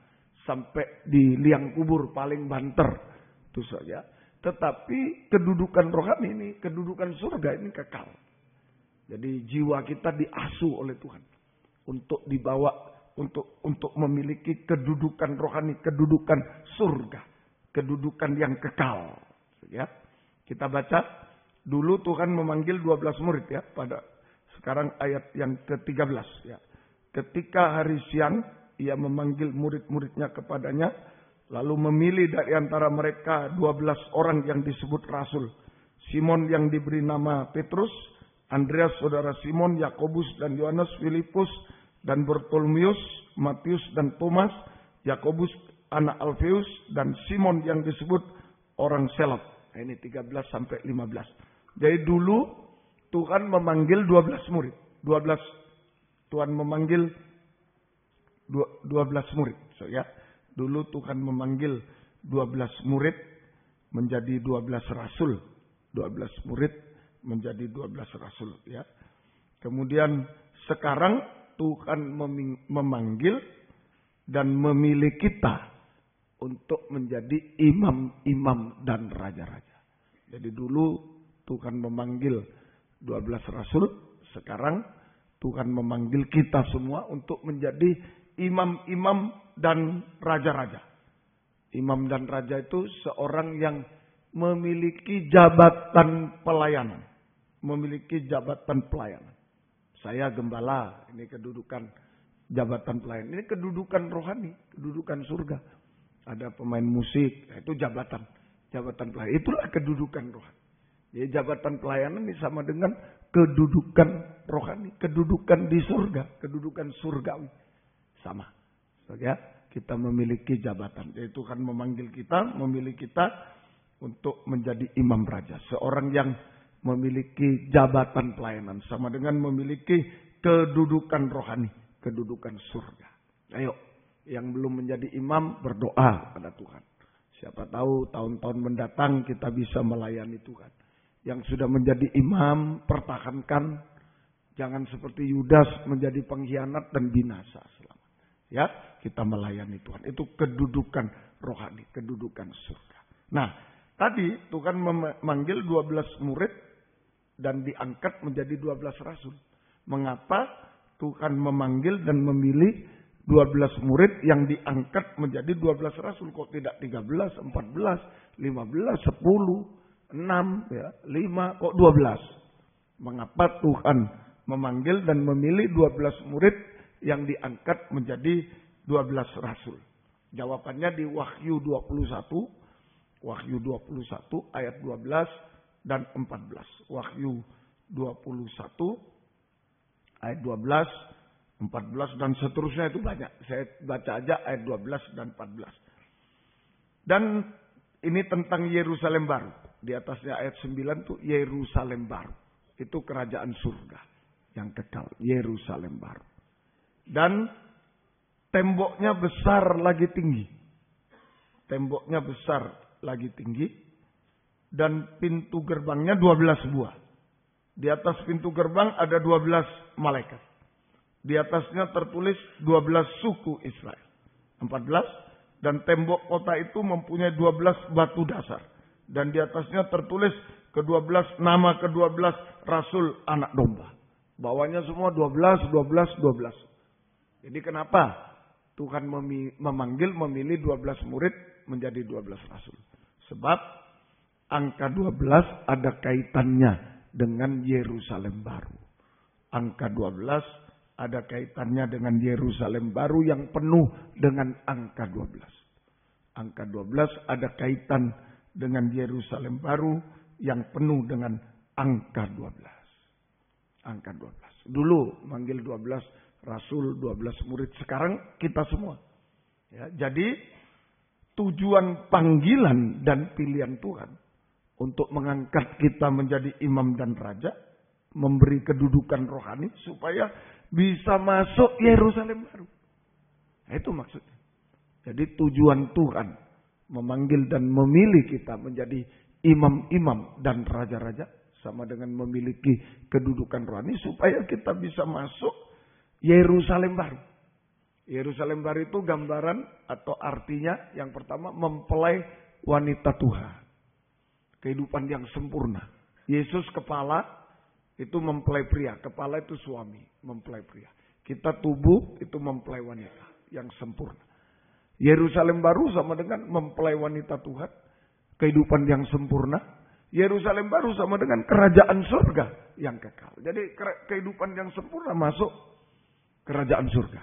Sampai di liang kubur paling banter. Itu saja. Tetapi kedudukan rohani ini, kedudukan surga ini kekal. Jadi jiwa kita diasuh oleh Tuhan. Untuk dibawa untuk memiliki kedudukan rohani, kedudukan surga, kedudukan yang kekal. Ya, kita baca dulu Tuhan memanggil 12 murid ya, pada sekarang ayat yang ke-13 ya. Ketika hari siang ia memanggil murid-muridnya kepadanya, lalu memilih dari antara mereka 12 orang yang disebut rasul. Simon yang diberi nama Petrus, Andreas saudara Simon, Yakobus dan Yohanes, Filipus dan Bartolomeus, Matius dan Thomas, Yakobus anak Alfeus, dan Simon yang disebut orang Selot. Nah, ini 13 sampai 15. Jadi dulu Tuhan memanggil 12 murid. Tuhan memanggil 12 murid. So, ya. Dulu Tuhan memanggil 12 murid menjadi 12 rasul. 12 murid menjadi 12 rasul. Ya. Kemudian sekarang Tuhan memanggil dan memilih kita untuk menjadi imam-imam dan raja-raja. Jadi dulu Tuhan memanggil 12 rasul, sekarang Tuhan memanggil kita semua untuk menjadi imam-imam dan raja-raja. Imam dan raja itu seorang yang memiliki jabatan pelayanan. Memiliki jabatan pelayanan. Saya gembala, ini kedudukan jabatan pelayan. Ini kedudukan rohani, kedudukan surga. Ada pemain musik, itu jabatan pelayan. Itulah kedudukan rohani. Jadi jabatan pelayanan ini sama dengan kedudukan rohani, kedudukan di surga, kedudukan surgawi. Sama. Ya, kita memiliki jabatan. Jadi Tuhan memanggil kita, memilih kita untuk menjadi imam raja. Seorang yang memiliki jabatan pelayanan sama dengan memiliki kedudukan rohani, kedudukan surga. Ayo, yang belum menjadi imam berdoa pada Tuhan. Siapa tahu tahun-tahun mendatang kita bisa melayani Tuhan. Yang sudah menjadi imam, pertahankan. Jangan seperti Yudas menjadi pengkhianat dan binasa selama. Ya, kita melayani Tuhan. Itu kedudukan rohani, kedudukan surga. Nah, tadi Tuhan memanggil 12 murid dan diangkat menjadi 12 rasul. Mengapa Tuhan memanggil dan memilih 12 murid yang diangkat menjadi 12 rasul? Kok tidak 13, 14, 15, 10, 6, ya, 5, kok 12? Mengapa Tuhan memanggil dan memilih 12 murid yang diangkat menjadi 12 rasul? Jawabannya di Wahyu 21. Wahyu 21 ayat 12 dan 14. Wahyu 21 ayat 12, 14 dan seterusnya itu banyak. Saya baca aja ayat 12 dan 14. Dan ini tentang Yerusalem baru. Di atasnya ayat 9 itu Yerusalem baru. Itu kerajaan surga yang kekal. Yerusalem baru. Dan temboknya besar lagi tinggi. Temboknya besar lagi tinggi. Dan pintu gerbangnya 12 buah. Di atas pintu gerbang ada 12 malaikat. Di atasnya tertulis 12 suku Israel. 14. Dan tembok kota itu mempunyai 12 batu dasar. Dan di atasnya tertulis nama ke-12 rasul anak domba. Bawahnya semua 12, 12, 12. Jadi kenapa Tuhan memilih 12 murid menjadi 12 rasul? Sebab angka 12 ada kaitannya dengan Yerusalem baru. Angka 12 ada kaitannya dengan Yerusalem baru yang penuh dengan angka 12. Angka 12 ada kaitan dengan Yerusalem baru yang penuh dengan angka 12. Angka 12. Dulu manggil 12 rasul, 12 murid. Sekarang kita semua. Ya, jadi tujuan panggilan dan pilihan Tuhan untuk mengangkat kita menjadi imam dan raja, memberi kedudukan rohani supaya bisa masuk Yerusalem baru. Nah, itu maksudnya. Jadi tujuan Tuhan memanggil dan memilih kita menjadi imam-imam dan raja-raja sama dengan memiliki kedudukan rohani supaya kita bisa masuk Yerusalem baru. Yerusalem baru itu gambaran atau artinya yang pertama mempelai wanita Tuhan. Kehidupan yang sempurna. Yesus kepala itu mempelai pria. Kepala itu suami, mempelai pria. Kita tubuh itu mempelai wanita yang sempurna. Yerusalem baru sama dengan mempelai wanita Tuhan. Kehidupan yang sempurna. Yerusalem baru sama dengan kerajaan surga yang kekal. Jadi kehidupan yang sempurna masuk kerajaan surga.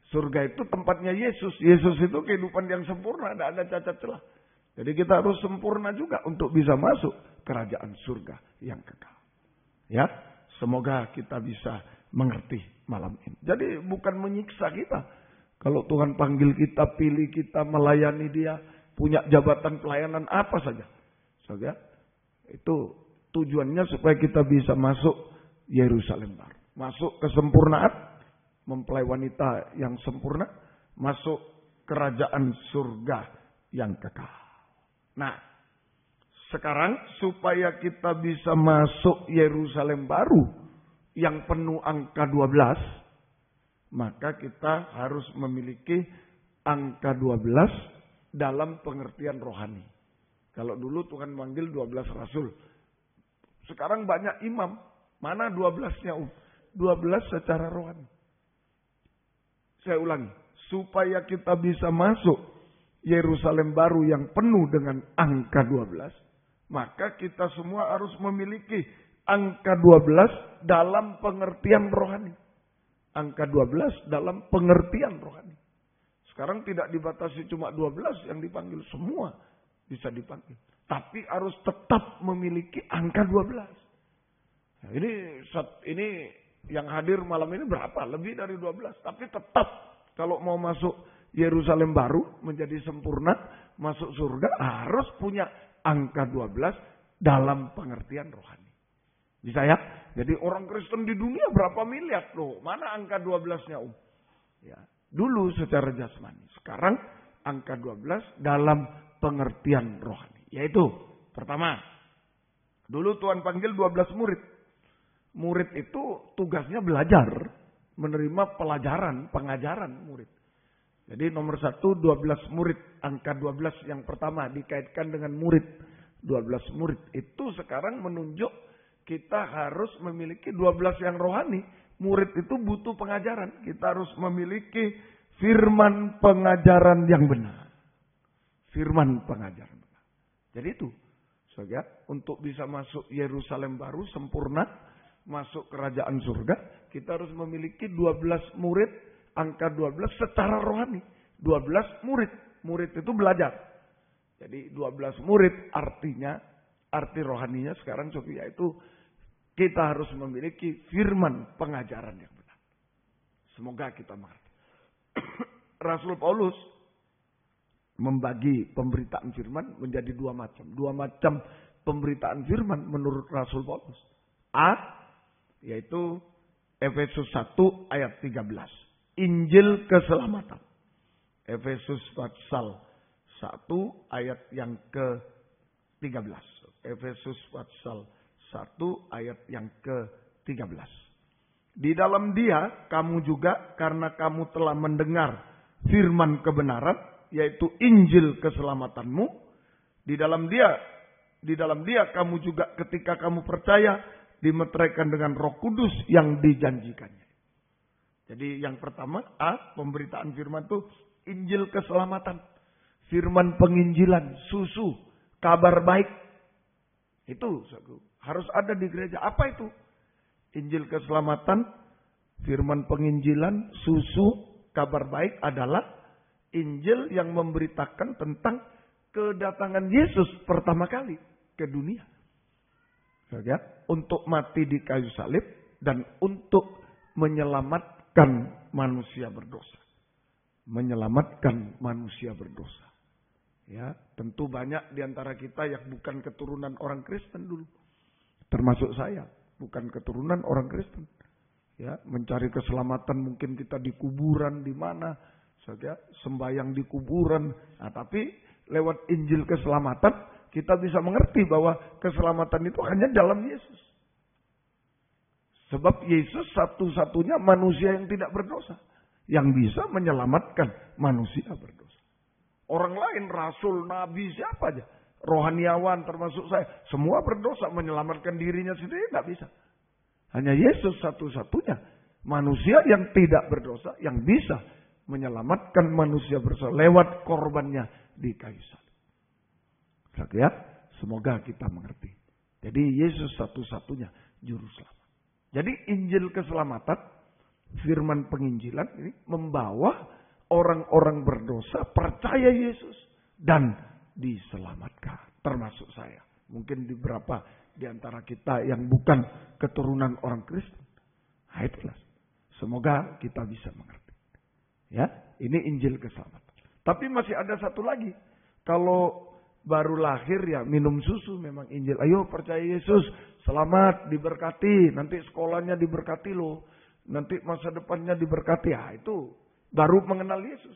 Surga itu tempatnya Yesus. Yesus itu kehidupan yang sempurna. Tidak ada cacat celah. Jadi kita harus sempurna juga untuk bisa masuk kerajaan surga yang kekal. Ya, semoga kita bisa mengerti malam ini. Jadi bukan menyiksa kita. Kalau Tuhan panggil kita, pilih kita, melayani Dia, punya jabatan pelayanan apa saja. Saudara, itu tujuannya supaya kita bisa masuk Yerusalem baru. Masuk kesempurnaan, mempelai wanita yang sempurna, masuk kerajaan surga yang kekal. Nah, sekarang supaya kita bisa masuk Yerusalem baru yang penuh angka 12, maka kita harus memiliki angka 12 dalam pengertian rohani. Kalau dulu Tuhan manggil 12 rasul. Sekarang banyak imam. Mana 12-nya? 12 secara rohani. Saya ulangi. Supaya kita bisa masuk Yerusalem baru yang penuh dengan angka 12. Maka kita semua harus memiliki angka 12 dalam pengertian rohani. Angka 12 dalam pengertian rohani. Sekarang tidak dibatasi cuma 12 yang dipanggil. Semua bisa dipanggil. Tapi harus tetap memiliki angka 12. Nah, ini yang hadir malam ini berapa? Lebih dari 12. Tapi tetap Kalau mau masuk Yerusalem baru menjadi sempurna, masuk surga harus punya angka 12 dalam pengertian rohani. Bisa ya? Jadi orang Kristen di dunia berapa miliar loh? Mana angka 12-nya Ya, dulu secara jasmani. Sekarang angka 12 dalam pengertian rohani. Yaitu pertama, dulu Tuhan panggil 12 murid. Murid itu tugasnya belajar, menerima pelajaran, pengajaran murid. Jadi nomor 1, 12 murid. Angka 12 yang pertama dikaitkan dengan murid. 12 murid itu sekarang menunjuk kita harus memiliki 12 yang rohani. Murid itu butuh pengajaran. Kita harus memiliki firman pengajaran yang benar. Firman pengajaran benar. Jadi itu, saudara, untuk bisa masuk Yerusalem baru sempurna, masuk kerajaan surga, kita harus memiliki 12 murid, angka 12 secara rohani. 12 murid. Murid itu belajar. Jadi 12 murid artinya, arti rohaninya sekarang yaitu kita harus memiliki firman pengajaran yang benar. Semoga kita mengerti. Rasul Paulus membagi pemberitaan firman menjadi 2 macam. 2 macam pemberitaan firman menurut Rasul Paulus. A, yaitu Efesus 1 ayat 13. Injil keselamatan. Efesus pasal 1 ayat yang ke-13. Efesus pasal 1 ayat yang ke-13. Di dalam Dia kamu juga karena kamu telah mendengar firman kebenaran, yaitu Injil keselamatanmu. Di dalam Dia kamu juga ketika kamu percaya dimeteraikan dengan Roh Kudus yang dijanjikannya. Jadi yang pertama, A, pemberitaan firman itu Injil keselamatan. Firman penginjilan, susu, kabar baik. Itu harus ada di gereja. Apa itu? Injil keselamatan, firman penginjilan, susu, kabar baik adalah Injil yang memberitakan tentang kedatangan Yesus pertama kali ke dunia. Ya, untuk mati di kayu salib dan untuk menyelamatkan manusia berdosa. Menyelamatkan manusia berdosa. Ya, tentu banyak di antara kita yang bukan keturunan orang Kristen dulu. Termasuk saya, bukan keturunan orang Kristen. Ya, mencari keselamatan mungkin kita di kuburan di mana saja, sembahyang di kuburan. Nah, tapi lewat Injil keselamatan kita bisa mengerti bahwa keselamatan itu hanya dalam Yesus. Sebab Yesus satu-satunya manusia yang tidak berdosa, yang bisa menyelamatkan manusia berdosa. Orang lain, rasul, nabi, siapa aja. Rohaniawan termasuk saya. Semua berdosa, menyelamatkan dirinya sendiri tidak bisa. Hanya Yesus satu-satunya manusia yang tidak berdosa, yang bisa menyelamatkan manusia berdosa lewat korbannya di kayu salib. Ya, semoga kita mengerti. Jadi Yesus satu-satunya juru selamat. Jadi Injil keselamatan, firman penginjilan ini membawa orang-orang berdosa percaya Yesus dan diselamatkan. Termasuk saya. Mungkin di beberapa di antara kita yang bukan keturunan orang Kristen. Nah, itulah. Semoga kita bisa mengerti. Ya, ini Injil keselamatan. Tapi masih ada satu lagi. Kalau baru lahir ya minum susu memang Injil. Ayo percaya Yesus, selamat, diberkati. Nanti sekolahnya diberkati loh. Nanti masa depannya diberkati. Ya, itu baru mengenal Yesus.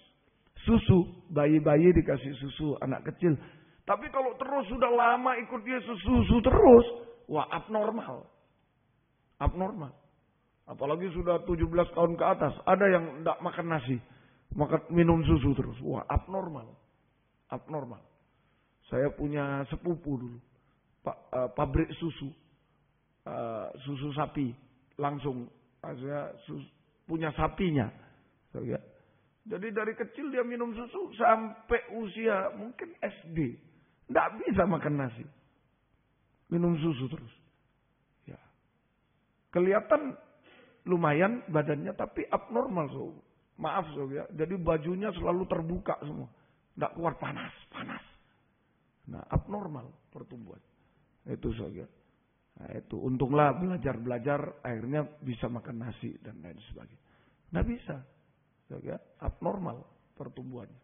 Susu, bayi-bayi dikasih susu, anak kecil. Tapi kalau terus sudah lama ikut Yesus, susu terus, wah abnormal. Abnormal. Apalagi sudah 17 tahun ke atas, ada yang tidak makan nasi, minum susu terus. Wah abnormal. Abnormal. Saya punya sepupu dulu, pabrik susu, susu sapi. Langsung, saya punya sapinya. Ya. Jadi dari kecil dia minum susu sampai usia mungkin SD. Tidak bisa makan nasi. Minum susu terus. Ya. Kelihatan lumayan badannya tapi abnormal. So. Maaf so, ya. Jadi bajunya selalu terbuka semua. Tidak keluar panas. Nah abnormal pertumbuhan. Itu so, ya. Nah, itu untunglah belajar akhirnya bisa makan nasi dan lain sebagainya. Tidak bisa. Ya, abnormal pertumbuhannya.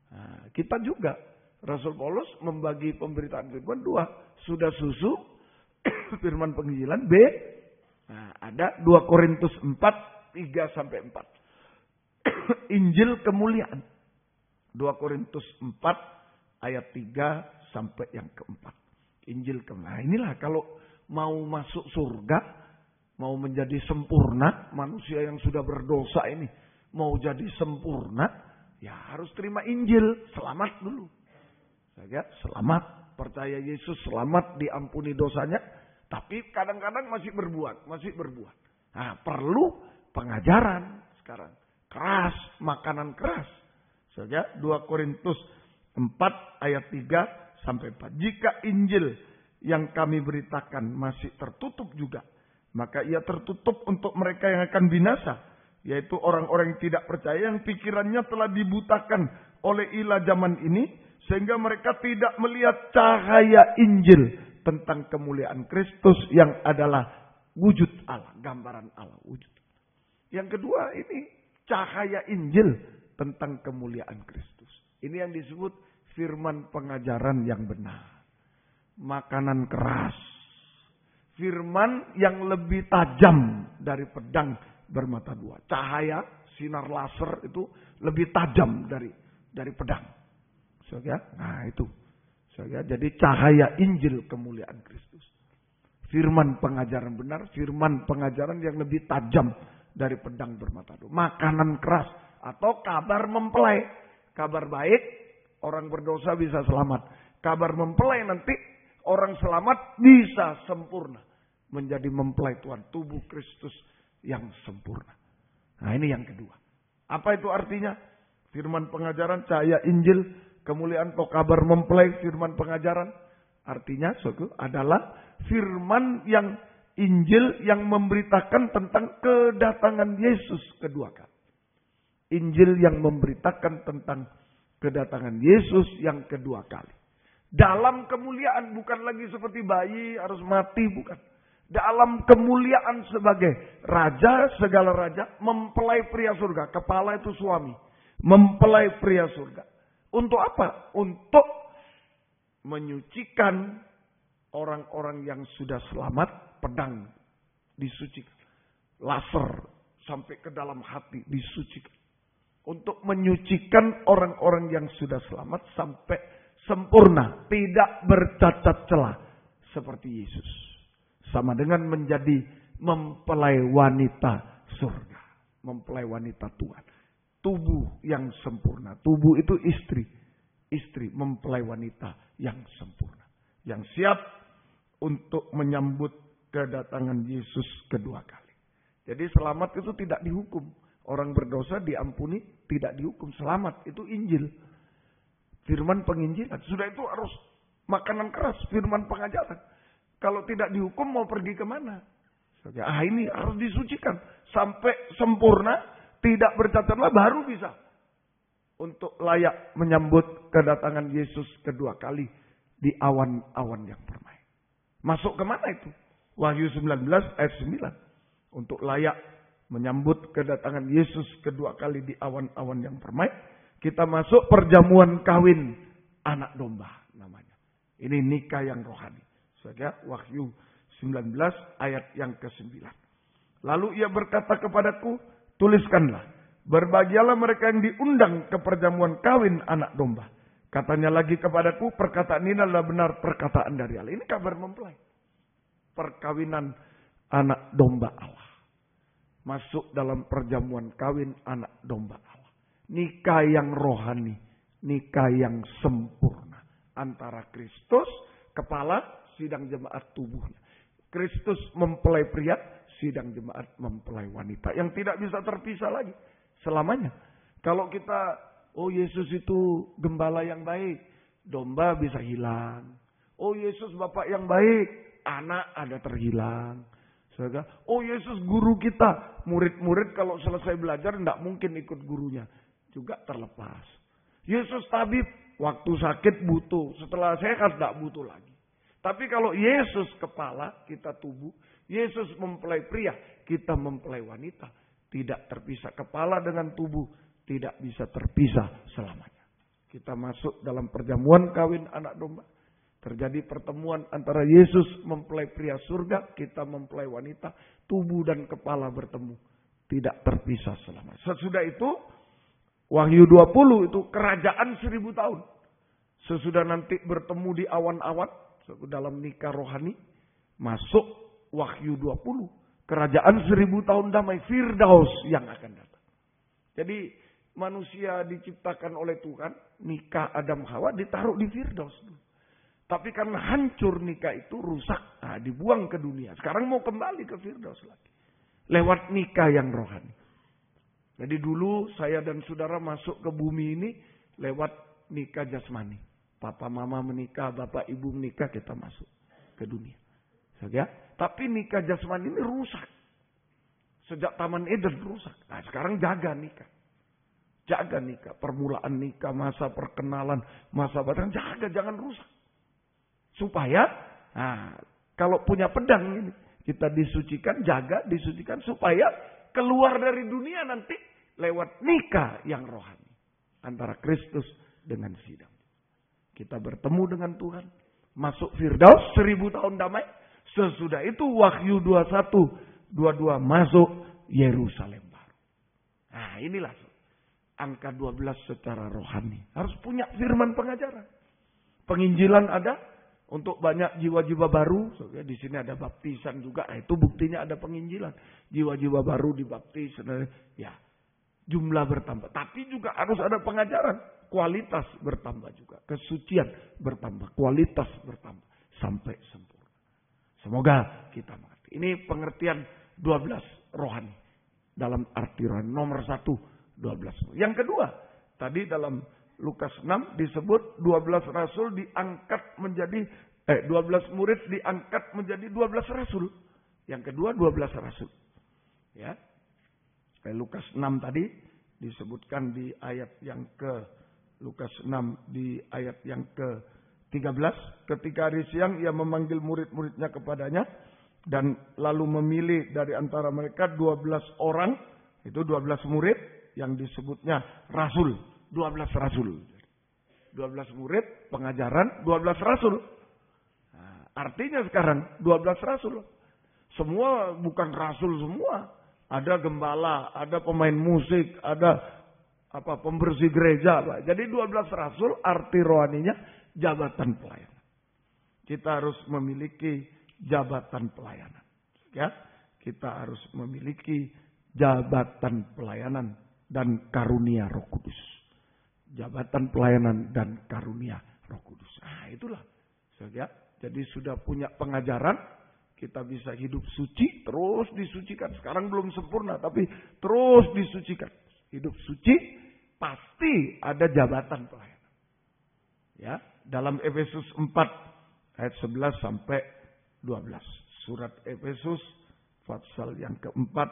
Nah, kita juga, Rasul Paulus membagi pemberitaan firman dua. Sudah susu, firman penginjilan. B, nah, ada 2 Korintus 4, 3-4. Injil kemuliaan. 2 Korintus 4 ayat 3 sampai yang keempat. Injil kemuliaan. Nah, inilah kalau mau masuk surga, mau menjadi sempurna, manusia yang sudah berdosa ini mau jadi sempurna, ya harus terima Injil, selamat dulu. Ya, selamat, percaya Yesus, selamat, diampuni dosanya, tapi kadang-kadang masih berbuat. Nah, perlu pengajaran sekarang. Keras, makanan keras. Saja 2 Korintus 4 ayat 3-4. Jika Injil yang kami beritakan masih tertutup juga, maka ia tertutup untuk mereka yang akan binasa, yaitu orang-orang yang tidak percaya, yang pikirannya telah dibutakan oleh ilah zaman ini, sehingga mereka tidak melihat cahaya Injil tentang kemuliaan Kristus yang adalah wujud Allah, gambaran Allah, wujud. Yang kedua ini cahaya Injil tentang kemuliaan Kristus. Ini yang disebut firman pengajaran yang benar. Makanan keras. Firman yang lebih tajam dari pedang bermata dua. Cahaya, sinar laser itu lebih tajam dari pedang. Nah itu. Jadi cahaya Injil kemuliaan Kristus. Firman pengajaran benar, firman pengajaran yang lebih tajam dari pedang bermata dua. Makanan keras atau kabar mempelai. Kabar baik, orang berdosa bisa selamat. Kabar mempelai nanti orang selamat bisa sempurna. Menjadi mempelai Tuhan, tubuh Kristus yang sempurna. Nah ini yang kedua. Apa itu artinya? Firman pengajaran, cahaya Injil, kemuliaan atau kabar mempelai, firman pengajaran. Artinya adalah firman yang Injil yang memberitakan tentang kedatangan Yesus kedua kali. Injil yang memberitakan tentang kedatangan Yesus yang kedua kali. Dalam kemuliaan, bukan lagi seperti bayi harus mati, bukan. Dalam kemuliaan sebagai raja, segala raja, mempelai pria surga. Kepala itu suami. Mempelai pria surga. Untuk apa? Untuk menyucikan orang-orang yang sudah selamat. Pedang disucikan. Laser sampai ke dalam hati disucikan. Untuk menyucikan orang-orang yang sudah selamat sampai sempurna. Tidak bercacat celah. Seperti Yesus. Sama dengan menjadi mempelai wanita surga. Mempelai wanita Tuhan. Tubuh yang sempurna. Tubuh itu istri. Istri mempelai wanita yang sempurna. Yang siap untuk menyambut kedatangan Yesus kedua kali. Jadi selamat itu tidak dihukum. Orang berdosa diampuni, tidak dihukum. Selamat itu Injil. Firman penginjilan. Sudah itu harus makanan keras. Firman pengajaran. Kalau tidak dihukum mau pergi kemana? Ini harus disucikan. Sampai sempurna, tidak bercacatlah baru bisa. Untuk layak menyambut kedatangan Yesus kedua kali di awan-awan yang permai. Masuk kemana itu? Wahyu 19 ayat 9. Untuk layak menyambut kedatangan Yesus kedua kali di awan-awan yang permai. Kita masuk perjamuan kawin anak domba namanya. Ini nikah yang rohani. Wahyu 19 ayat yang ke-9. Lalu ia berkata kepadaku, tuliskanlah. Berbahagialah mereka yang diundang ke perjamuan kawin anak domba. Katanya lagi kepadaku, perkataan ini adalah benar perkataan dari Allah. Ini kabar mempelai. Perkawinan anak domba Allah. Masuk dalam perjamuan kawin anak domba Allah. Nikah yang rohani. Nikah yang sempurna. Antara Kristus, kepala, sidang jemaat tubuhnya. Kristus mempelai pria, sidang jemaat mempelai wanita. Yang tidak bisa terpisah lagi. Selamanya. Kalau kita, oh Yesus itu gembala yang baik. Domba bisa hilang. Oh Yesus bapak yang baik. Anak ada terhilang. Oh Yesus guru kita. Murid-murid kalau selesai belajar tidak mungkin ikut gurunya. Juga terlepas. Yesus tabib. Waktu sakit butuh. Setelah sehat tidak butuh lagi. Tapi kalau Yesus kepala, kita tubuh. Yesus mempelai pria, kita mempelai wanita. Tidak terpisah. Kepala dengan tubuh tidak bisa terpisah selamanya. Kita masuk dalam perjamuan kawin anak domba. Terjadi pertemuan antara Yesus mempelai pria surga, kita mempelai wanita, tubuh dan kepala bertemu. Tidak terpisah selamanya. Sesudah itu, Wahyu 20 itu kerajaan 1000 tahun. Sesudah nanti bertemu di awan-awan, dalam nikah rohani, masuk Wahyu 20. Kerajaan 1000 tahun damai, Firdaus yang akan datang. Jadi manusia diciptakan oleh Tuhan, nikah Adam Hawa ditaruh di Firdaus. Tapi karena hancur nikah itu rusak, dibuang ke dunia. Sekarang mau kembali ke Firdaus lagi. Lewat nikah yang rohani. Jadi dulu saya dan saudara masuk ke bumi ini lewat nikah jasmani. Papa mama menikah, bapak ibu menikah, kita masuk ke dunia. Ya? Tapi nikah jasmani ini rusak. Sejak Taman Eden rusak. Nah, sekarang jaga nikah. Jaga nikah. Permulaan nikah, masa perkenalan, masa pacaran. Jaga, jangan rusak. Supaya, kalau punya pedang ini, kita disucikan, jaga, disucikan. Supaya keluar dari dunia nanti lewat nikah yang rohani. Antara Kristus dengan sidang. Kita bertemu dengan Tuhan. Masuk Firdaus 1000 tahun damai. Sesudah itu Wahyu 21, 22 masuk Yerusalem baru. Nah inilah angka 12 secara rohani. Harus punya firman pengajaran. Penginjilan ada untuk banyak jiwa-jiwa baru. Di sini ada baptisan juga. Itu buktinya ada penginjilan. Jiwa-jiwa baru dibaptis. Ya, jumlah bertambah. Tapi juga harus ada pengajaran. Kualitas bertambah juga. Kesucian bertambah. Kualitas bertambah. Sampai sempurna. Semoga kita mengerti. Ini pengertian 12 rohani. Dalam arti rohani. Nomor 1, 12. Yang kedua. Tadi dalam Lukas 6 disebut 12 rasul diangkat menjadi 12 murid diangkat menjadi 12 rasul. Yang kedua 12 rasul. Ya. Lukas 6 tadi disebutkan di ayat yang Lukas 6 di ayat yang ke-13. Ketika hari siang ia memanggil murid-muridnya kepadanya. Dan lalu memilih dari antara mereka 12 orang. Itu 12 murid yang disebutnya rasul. 12 rasul. 12 murid, pengajaran, 12 rasul. Nah, artinya sekarang 12 rasul. Semua bukan rasul semua. Ada gembala, ada pemain musik, ada pembersih gereja. Jadi 12 rasul arti rohaninya jabatan pelayanan. Kita harus memiliki jabatan pelayanan. Ya, kita harus memiliki jabatan pelayanan dan karunia Roh Kudus. Jabatan pelayanan dan karunia Roh Kudus. Nah, itulah. Ya, jadi sudah punya pengajaran, kita bisa hidup suci, terus disucikan. Sekarang belum sempurna, tapi terus disucikan. Hidup suci pasti ada jabatan pelayanan. Ya, dalam Efesus 4 ayat 11 sampai 12. Surat Efesus pasal yang keempat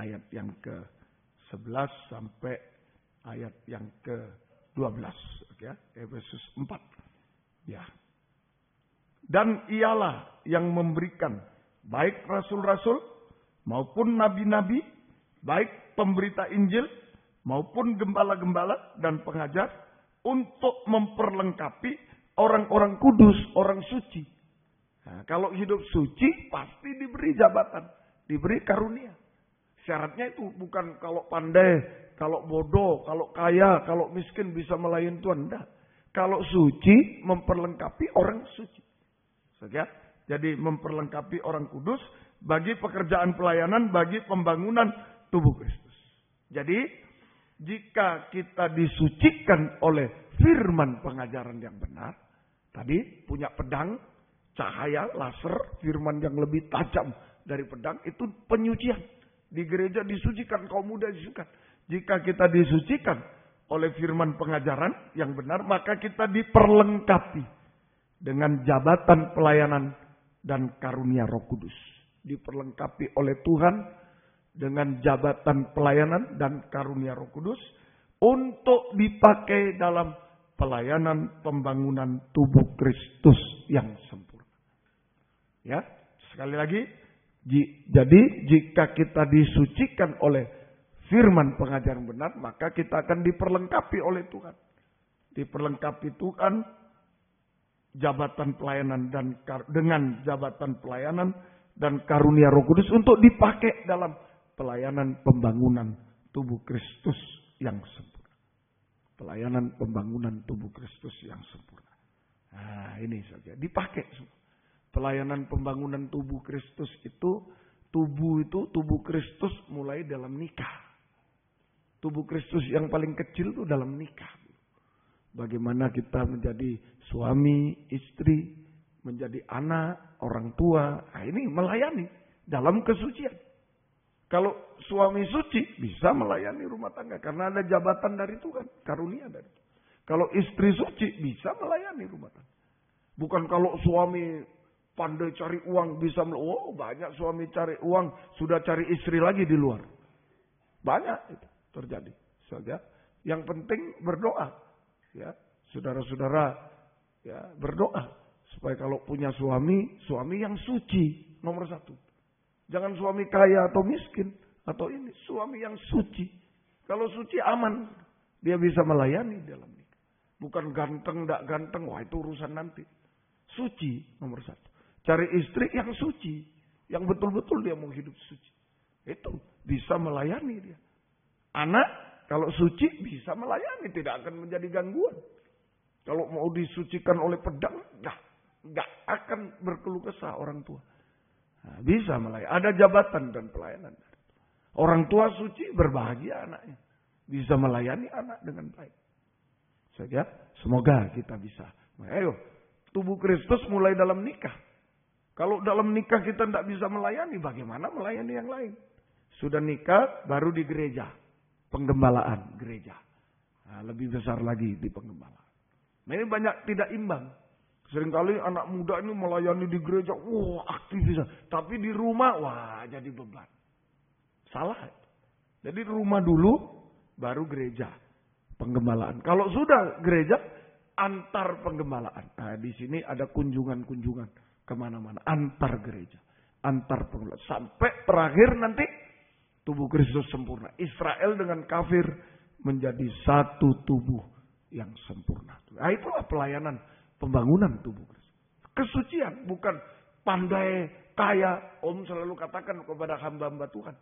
ayat yang ke-11 sampai ayat yang ke-12. Ya, Efesus 4. Ya. Dan ialah yang memberikan baik rasul-rasul maupun nabi-nabi, baik pemberita Injil maupun gembala-gembala dan pengajar untuk memperlengkapi orang-orang kudus, orang suci. Nah, kalau hidup suci pasti diberi jabatan, diberi karunia. Syaratnya itu bukan kalau pandai, kalau bodoh, kalau kaya, kalau miskin bisa melayani Tuhan. Enggak. Kalau suci memperlengkapi orang suci. Jadi memperlengkapi orang kudus bagi pekerjaan pelayanan, bagi pembangunan tubuh Kristus. Jadi jika kita disucikan oleh firman pengajaran yang benar, tadi punya pedang, cahaya, laser, firman yang lebih tajam dari pedang, itu penyucian. Di gereja disucikan, kaum muda disucikan. Jika kita disucikan oleh firman pengajaran yang benar, maka kita diperlengkapi dengan jabatan pelayanan dan karunia Roh Kudus. Diperlengkapi oleh Tuhan dengan jabatan pelayanan dan karunia Roh Kudus untuk dipakai dalam pelayanan pembangunan tubuh Kristus yang sempurna. Ya, sekali lagi, jadi jika kita disucikan oleh firman pengajaran benar, maka kita akan diperlengkapi oleh Tuhan. Diperlengkapi Tuhan jabatan pelayanan dengan jabatan pelayanan dan karunia Roh Kudus untuk dipakai dalam pelayanan pembangunan tubuh Kristus yang sempurna. Pelayanan pembangunan tubuh Kristus yang sempurna. Nah, ini saja dipakai. Pelayanan pembangunan tubuh Kristus itu tubuh Kristus mulai dalam nikah. Tubuh Kristus yang paling kecil itu dalam nikah. Bagaimana kita menjadi suami, istri, menjadi anak, orang tua. Nah, ini melayani dalam kesucian. Kalau suami suci bisa melayani rumah tangga karena ada jabatan dari Tuhan, karunia dari Tuhan. Kalau istri suci bisa melayani rumah tangga. Bukan kalau suami pandai cari uang bisa banyak suami cari uang sudah cari istri lagi di luar. Banyak itu terjadi. Saja. Yang penting berdoa. Ya, saudara-saudara, ya berdoa supaya kalau punya suami yang suci nomor 1. Jangan suami kaya atau miskin atau ini, suami yang suci. Kalau suci aman, dia bisa melayani dalam nikah. Bukan ganteng, tidak ganteng, wah itu urusan nanti. Suci nomor 1. Cari istri yang suci, yang betul-betul dia mau hidup suci. Itu bisa melayani dia. Anak kalau suci bisa melayani, tidak akan menjadi gangguan. Kalau mau disucikan oleh pedang, nggak akan berkeluh kesah orang tua. Nah, bisa melayani. Ada jabatan dan pelayanan. Orang tua suci berbahagia anaknya. Bisa melayani anak dengan baik. Saja, semoga kita bisa. Ayo, tubuh Kristus mulai dalam nikah. Kalau dalam nikah kita tidak bisa melayani, bagaimana melayani yang lain? Sudah nikah, baru di gereja. Penggembalaan gereja. Nah, lebih besar lagi di penggembalaan. Nah, ini banyak tidak imbang. Seringkali anak muda ini melayani di gereja. Wah, aktivis. Tapi di rumah, wah jadi beban. Salah. Jadi di rumah dulu, baru gereja. Penggembalaan. Kalau sudah gereja, antar penggembalaan. Nah, di sini ada kunjungan-kunjungan kemana-mana. Antar gereja. Antar penggembalaan. Sampai terakhir nanti, tubuh Kristus sempurna. Israel dengan kafir menjadi satu tubuh yang sempurna. Nah, itulah pelayanan pembangunan tubuh Kristus. Kesucian, bukan pandai, kaya. Om selalu katakan kepada hamba-hamba Tuhan.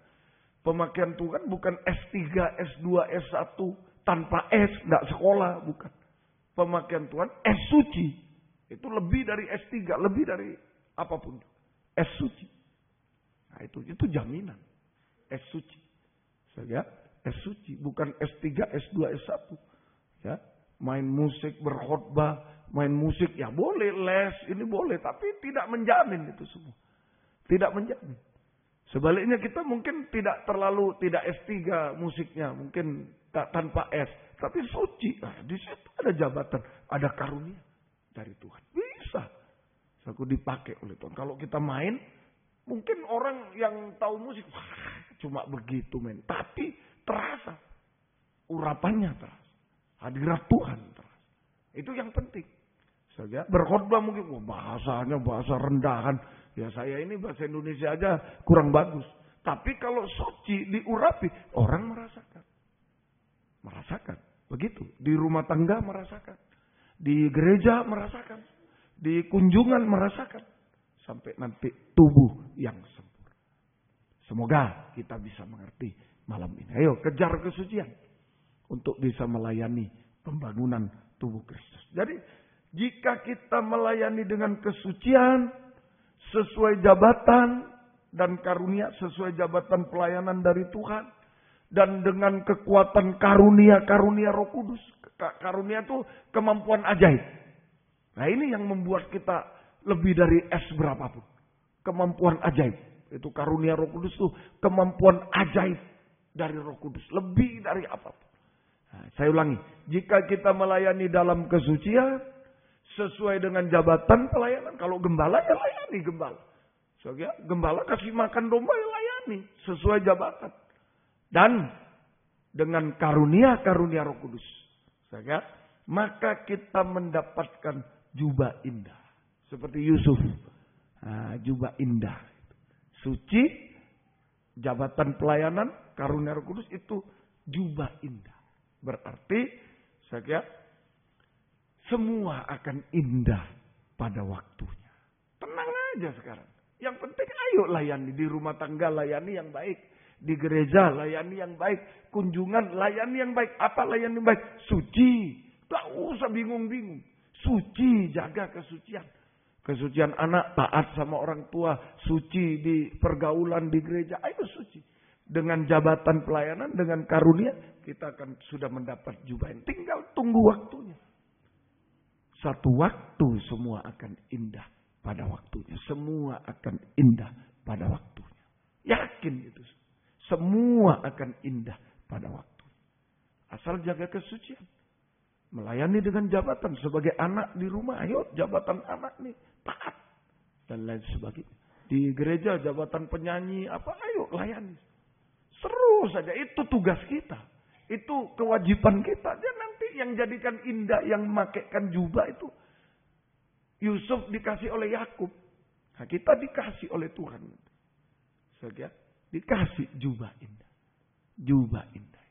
Pemakaian Tuhan bukan S3, S2, S1 tanpa S, tidak sekolah, bukan. Pemakaian Tuhan S suci. Itu lebih dari S3, lebih dari apapun. S suci. Nah, itu jaminan. S suci. Ya, S suci. Bukan S3, S2, S1. Ya, main musik, berkhotbah, main musik. Ya boleh, les, ini boleh. Tapi tidak menjamin itu semua. Tidak menjamin. Sebaliknya kita mungkin tidak S3 musiknya. Mungkin tanpa S. Tapi suci. Nah, di situ ada jabatan. Ada karunia dari Tuhan. Bisa. Aku dipakai oleh Tuhan. Kalau kita main, mungkin orang yang tahu musik, cuma begitu men. Tapi terasa. Urapannya terasa. Hadirat Tuhan terasa. Itu yang penting. Saja berkhotbah mungkin, bahasanya bahasa rendahan. Ya saya ini bahasa Indonesia aja kurang bagus. Tapi kalau suci, diurapi, orang merasakan. Merasakan. Begitu. Di rumah tangga merasakan. Di gereja merasakan. Di kunjungan merasakan. Sampai nanti tubuh yang sempurna. Semoga kita bisa mengerti malam ini. Ayo kejar kesucian. Untuk bisa melayani pembangunan tubuh Kristus. Jadi jika kita melayani dengan kesucian. Sesuai jabatan dan karunia. Sesuai jabatan pelayanan dari Tuhan. Dan dengan kekuatan karunia Roh Kudus. Karunia itu kemampuan ajaib. Nah ini yang membuat kita lebih dari S berapapun. Kemampuan ajaib. Itu karunia Roh Kudus itu kemampuan ajaib dari Roh Kudus. Lebih dari apapun. Nah, saya ulangi. Jika kita melayani dalam kesucian. Sesuai dengan jabatan pelayanan. Kalau gembala ya layani gembala. Soalnya gembala kasih makan domba ya layani. Sesuai jabatan. Dan dengan karunia Roh Kudus. Soalnya, maka kita mendapatkan jubah indah. Seperti Yusuf. Nah, jubah indah. Suci. Jabatan pelayanan. karunia Roh Kudus itu jubah indah. Berarti saya semua akan indah pada waktunya. Tenang aja sekarang. Yang penting ayo layani di rumah tangga, layani yang baik. Di gereja layani yang baik. Kunjungan layani yang baik. Apa layani yang baik? Suci. Tak usah bingung-bingung. Suci, jaga kesucian. Kesucian anak, taat sama orang tua. Suci di pergaulan di gereja. Ayo suci. Dengan jabatan pelayanan, dengan karunia, kita akan sudah mendapat jubah. Tinggal tunggu waktunya. Satu waktu semua akan indah pada waktunya. Semua akan indah pada waktunya. Yakin itu. Semua akan indah pada waktunya. Asal jaga kesucian. Melayani dengan jabatan sebagai anak di rumah. Ayo jabatan anak nih. Taat. Dan lain sebagainya. Di gereja jabatan penyanyi. Apa? Ayo layani. Seru saja. Itu tugas kita. Itu kewajiban kita. Dan nanti yang jadikan indah. Yang memakaikan jubah itu. Yusuf dikasih oleh Yakub. Nah, kita dikasih oleh Tuhan. Saudara, dikasih jubah indah. Jubah indah.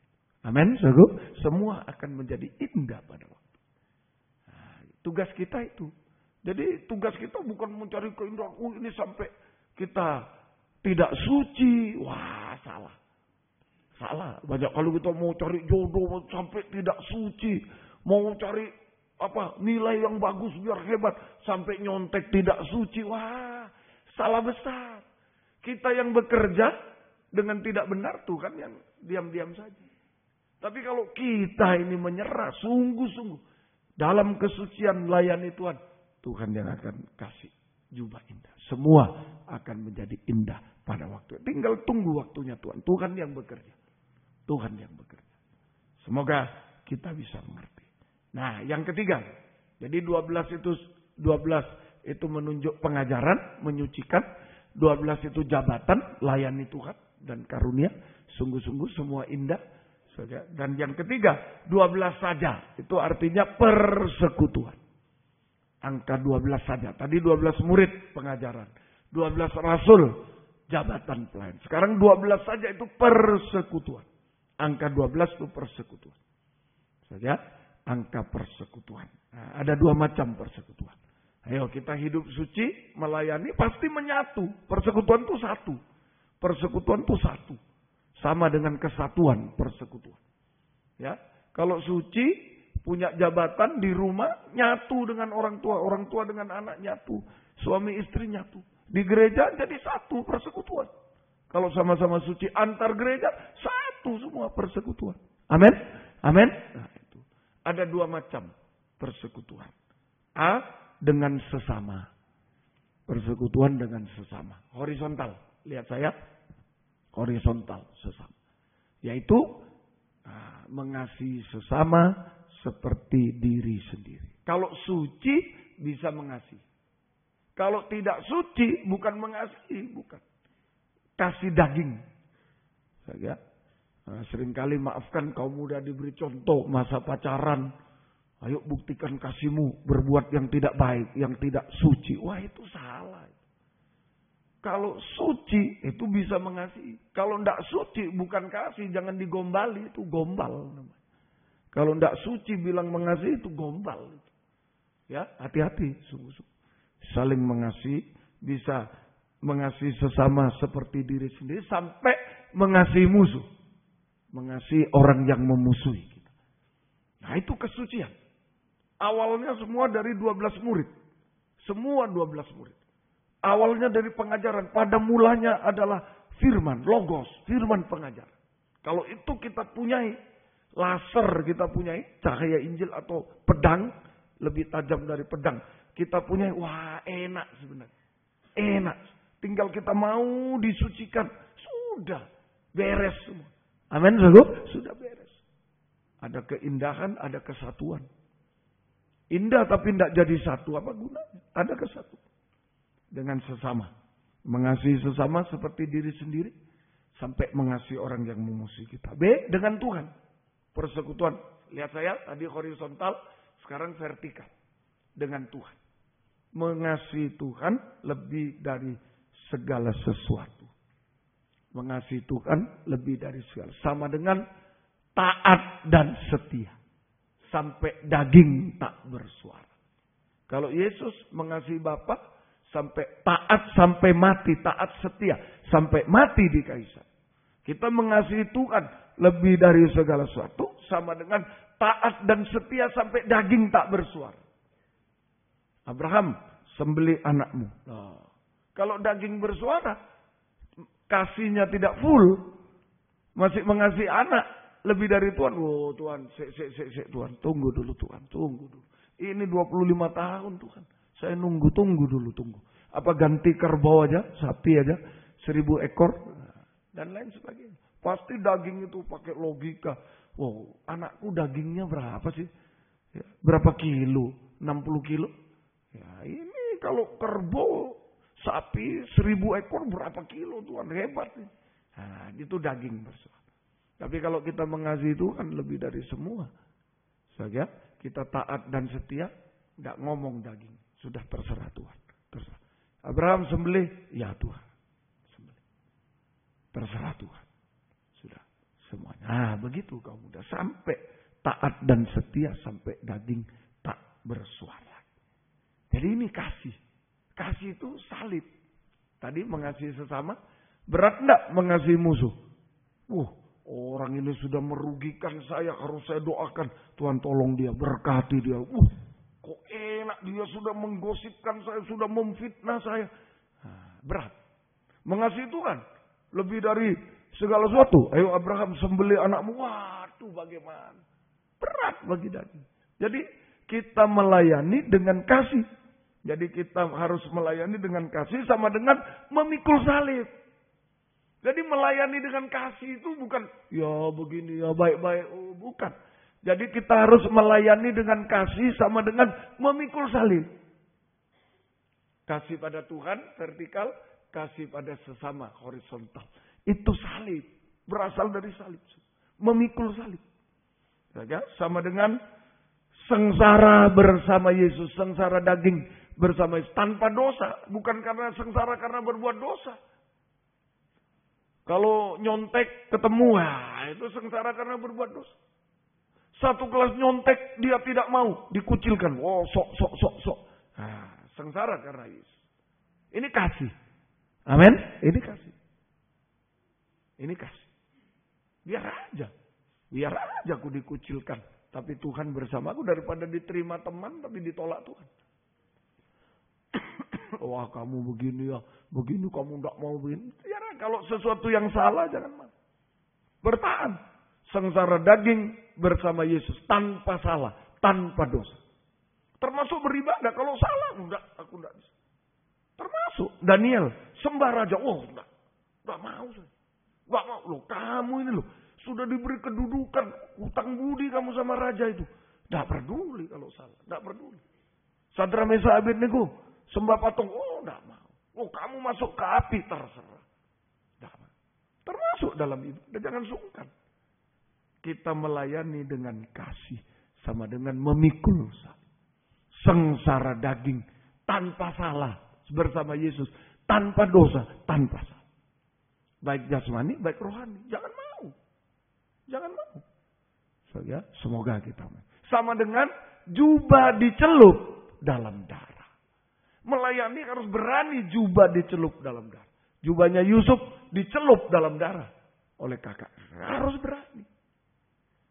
Amin, saudara. Semua akan menjadi indah pada waktu. Nah, tugas kita itu. Jadi tugas kita bukan mencari keindahan. Ini sampai kita tidak suci. Wah, salah. Salah. Banyak kalau kita mau cari jodoh sampai tidak suci. Mau cari nilai yang bagus biar hebat. Sampai nyontek tidak suci. Wah, salah besar. Kita yang bekerja dengan tidak benar, Tuhan yang diam-diam saja. Tapi kalau kita ini menyerah sungguh-sungguh dalam kesucian layani Tuhan, Tuhan yang akan kasih jubah indah. Semua akan menjadi indah pada waktu. Tinggal tunggu waktunya Tuhan. Tuhan yang bekerja. Tuhan yang bekerja. Semoga kita bisa mengerti. Nah, yang ketiga. Jadi 12 itu menunjuk pengajaran, menyucikan. 12 itu jabatan, layani Tuhan dan karunia. Sungguh-sungguh semua indah. Dan yang ketiga, 12 saja. Itu artinya persekutuan. Angka 12 saja. Tadi 12 murid pengajaran. 12 rasul jabatan pelayan. Sekarang 12 saja itu persekutuan. Angka 12 itu persekutuan. Saja. Angka persekutuan. Nah, ada 2 macam persekutuan. Ayo kita hidup suci, melayani, pasti menyatu. Persekutuan itu satu. Persekutuan itu satu. Sama dengan kesatuan persekutuan. Ya, kalau suci, punya jabatan di rumah, nyatu dengan orang tua dengan anak nyatu, suami istri nyatu. Di gereja jadi satu persekutuan. Kalau sama-sama suci antar gereja, satu semua persekutuan. Amin? Amin? Nah, ada 2 macam persekutuan. A, dengan sesama. Persekutuan dengan sesama. Horizontal. Lihat saya. Horizontal sesama. Yaitu mengasihi sesama seperti diri sendiri. Kalau suci bisa mengasihi. Kalau tidak suci bukan mengasihi. Bukan. Kasih daging. Saya seringkali maafkan kaum muda diberi contoh masa pacaran. Ayo buktikan kasihmu berbuat yang tidak baik, yang tidak suci. Wah itu salah. Kalau suci itu bisa mengasihi. Kalau tidak suci bukan kasih, jangan digombali, itu gombal. Kalau tidak suci bilang mengasihi itu gombal. Ya hati-hati, sungguh-sungguh. Saling mengasihi, bisa mengasihi sesama seperti diri sendiri sampai mengasihi musuh. Mengasihi orang yang memusuhi kita. Nah itu kesucian. Awalnya semua dari 12 murid. Semua 12 murid. Awalnya dari pengajaran. Pada mulanya adalah firman, logos, firman pengajaran. Kalau itu kita punyai, laser kita punyai, cahaya Injil atau pedang, lebih tajam dari pedang. Kita punyai, wah enak sebenarnya. Enak. Tinggal kita mau disucikan. Sudah, beres semua. Amin, sudah beres. Ada keindahan, ada kesatuan. Indah tapi tidak jadi satu. Apa gunanya? Ada kesatuan. Dengan sesama. Mengasihi sesama seperti diri sendiri. Sampai mengasihi orang yang memusuhi kita. B, dengan Tuhan. Persekutuan. Lihat saya, tadi horizontal. Sekarang vertikal. Dengan Tuhan. Mengasihi Tuhan lebih dari segala sesuatu. Mengasihi Tuhan lebih dari segala. Sama dengan taat dan setia. Sampai daging tak bersuara. Kalau Yesus mengasihi Bapa sampai taat, sampai mati, taat setia, sampai mati di kayu salib. Kita mengasihi Tuhan lebih dari segala sesuatu, sama dengan taat dan setia sampai daging tak bersuara. Abraham, sembelih anakmu. Nah, kalau daging bersuara, kasihnya tidak full, masih mengasihi anak lebih dari Tuhan. Oh Tuhan, Tuhan, tunggu dulu Tuhan, tunggu dulu. Ini 25 tahun Tuhan. Saya tunggu dulu. Apa ganti kerbau aja, sapi aja, 1000 ekor, dan lain sebagainya. Pasti daging itu pakai logika. Wow, anakku dagingnya berapa sih? Ya, berapa kilo? 60 kilo? Ya ini kalau kerbau, sapi 1000 ekor berapa kilo Tuhan? Hebat nih. Nah, itu daging bersuara. Tapi kalau kita mengasihi Tuhan lebih dari semua. Saja kita taat dan setia, nggak ngomong daging. Sudah terserah Tuhan. Terserah. Abraham sembelih, ya Tuhan. Sembelih. Terserah Tuhan. Sudah semuanya. Nah, begitu kamu udah sampai taat dan setia sampai daging tak bersuara. Jadi ini kasih. Kasih itu salib. Tadi mengasihi sesama, berat enggak mengasihi musuh? Orang ini sudah merugikan saya, harus saya doakan. Tuhan tolong dia, berkati dia. Kok enak dia sudah menggosipkan saya, sudah memfitnah saya. Nah, berat. Mengasihi Tuhan lebih dari segala sesuatu. Ayo Abraham sembelih anakmu. Waduh bagaimana. Berat bagi daging. Jadi kita melayani dengan kasih. Jadi kita harus melayani dengan kasih sama dengan memikul salib. Jadi melayani dengan kasih itu bukan ya begini ya baik-baik. Oh, bukan. Jadi kita harus melayani dengan kasih sama dengan memikul salib. Kasih pada Tuhan vertikal, kasih pada sesama horizontal. Itu salib. Berasal dari salib. Memikul salib. Ya, sama dengan sengsara bersama Yesus. Sengsara daging bersama Yesus. Tanpa dosa. Bukan karena sengsara karena berbuat dosa. Kalau nyontek ketemu, itu sengsara karena berbuat dosa. Satu kelas nyontek dia tidak mau, dikucilkan. Oh, sok. Sengsara karena Yesus. Ini kasih. Amin. Ini kasih. Ini kasih. Biar aja aku dikucilkan. Tapi Tuhan bersamaku daripada diterima teman tapi ditolak Tuhan. Wah kamu begini ya, begini kamu tidak mau begini. Ya kalau sesuatu yang salah jangan mau. Bertahan. Sengsara daging bersama Yesus tanpa salah, tanpa dosa. Termasuk beribadah. Kalau salah enggak, aku enggak bisa. Termasuk Daniel sembah raja. Oh enggak mau saya. Enggak mau loh. Kamu ini loh sudah diberi kedudukan, hutang budi kamu sama raja itu. Enggak peduli kalau salah, enggak peduli. Sadra Mesa Abednego sembah patung, oh enggak mau. Oh kamu masuk ke api terserah. Enggak mau. Termasuk dalam itu, jangan sungkan. Kita melayani dengan kasih sama dengan memikul salib. Sengsara daging tanpa salah bersama Yesus, tanpa dosa, tanpa salah. Baik jasmani, baik rohani, jangan mau. Jangan mau. Semoga kita mau. Sama dengan jubah dicelup dalam darah. Melayani harus berani jubah dicelup dalam darah. Jubahnya Yusuf dicelup dalam darah oleh kakak. Harus berani.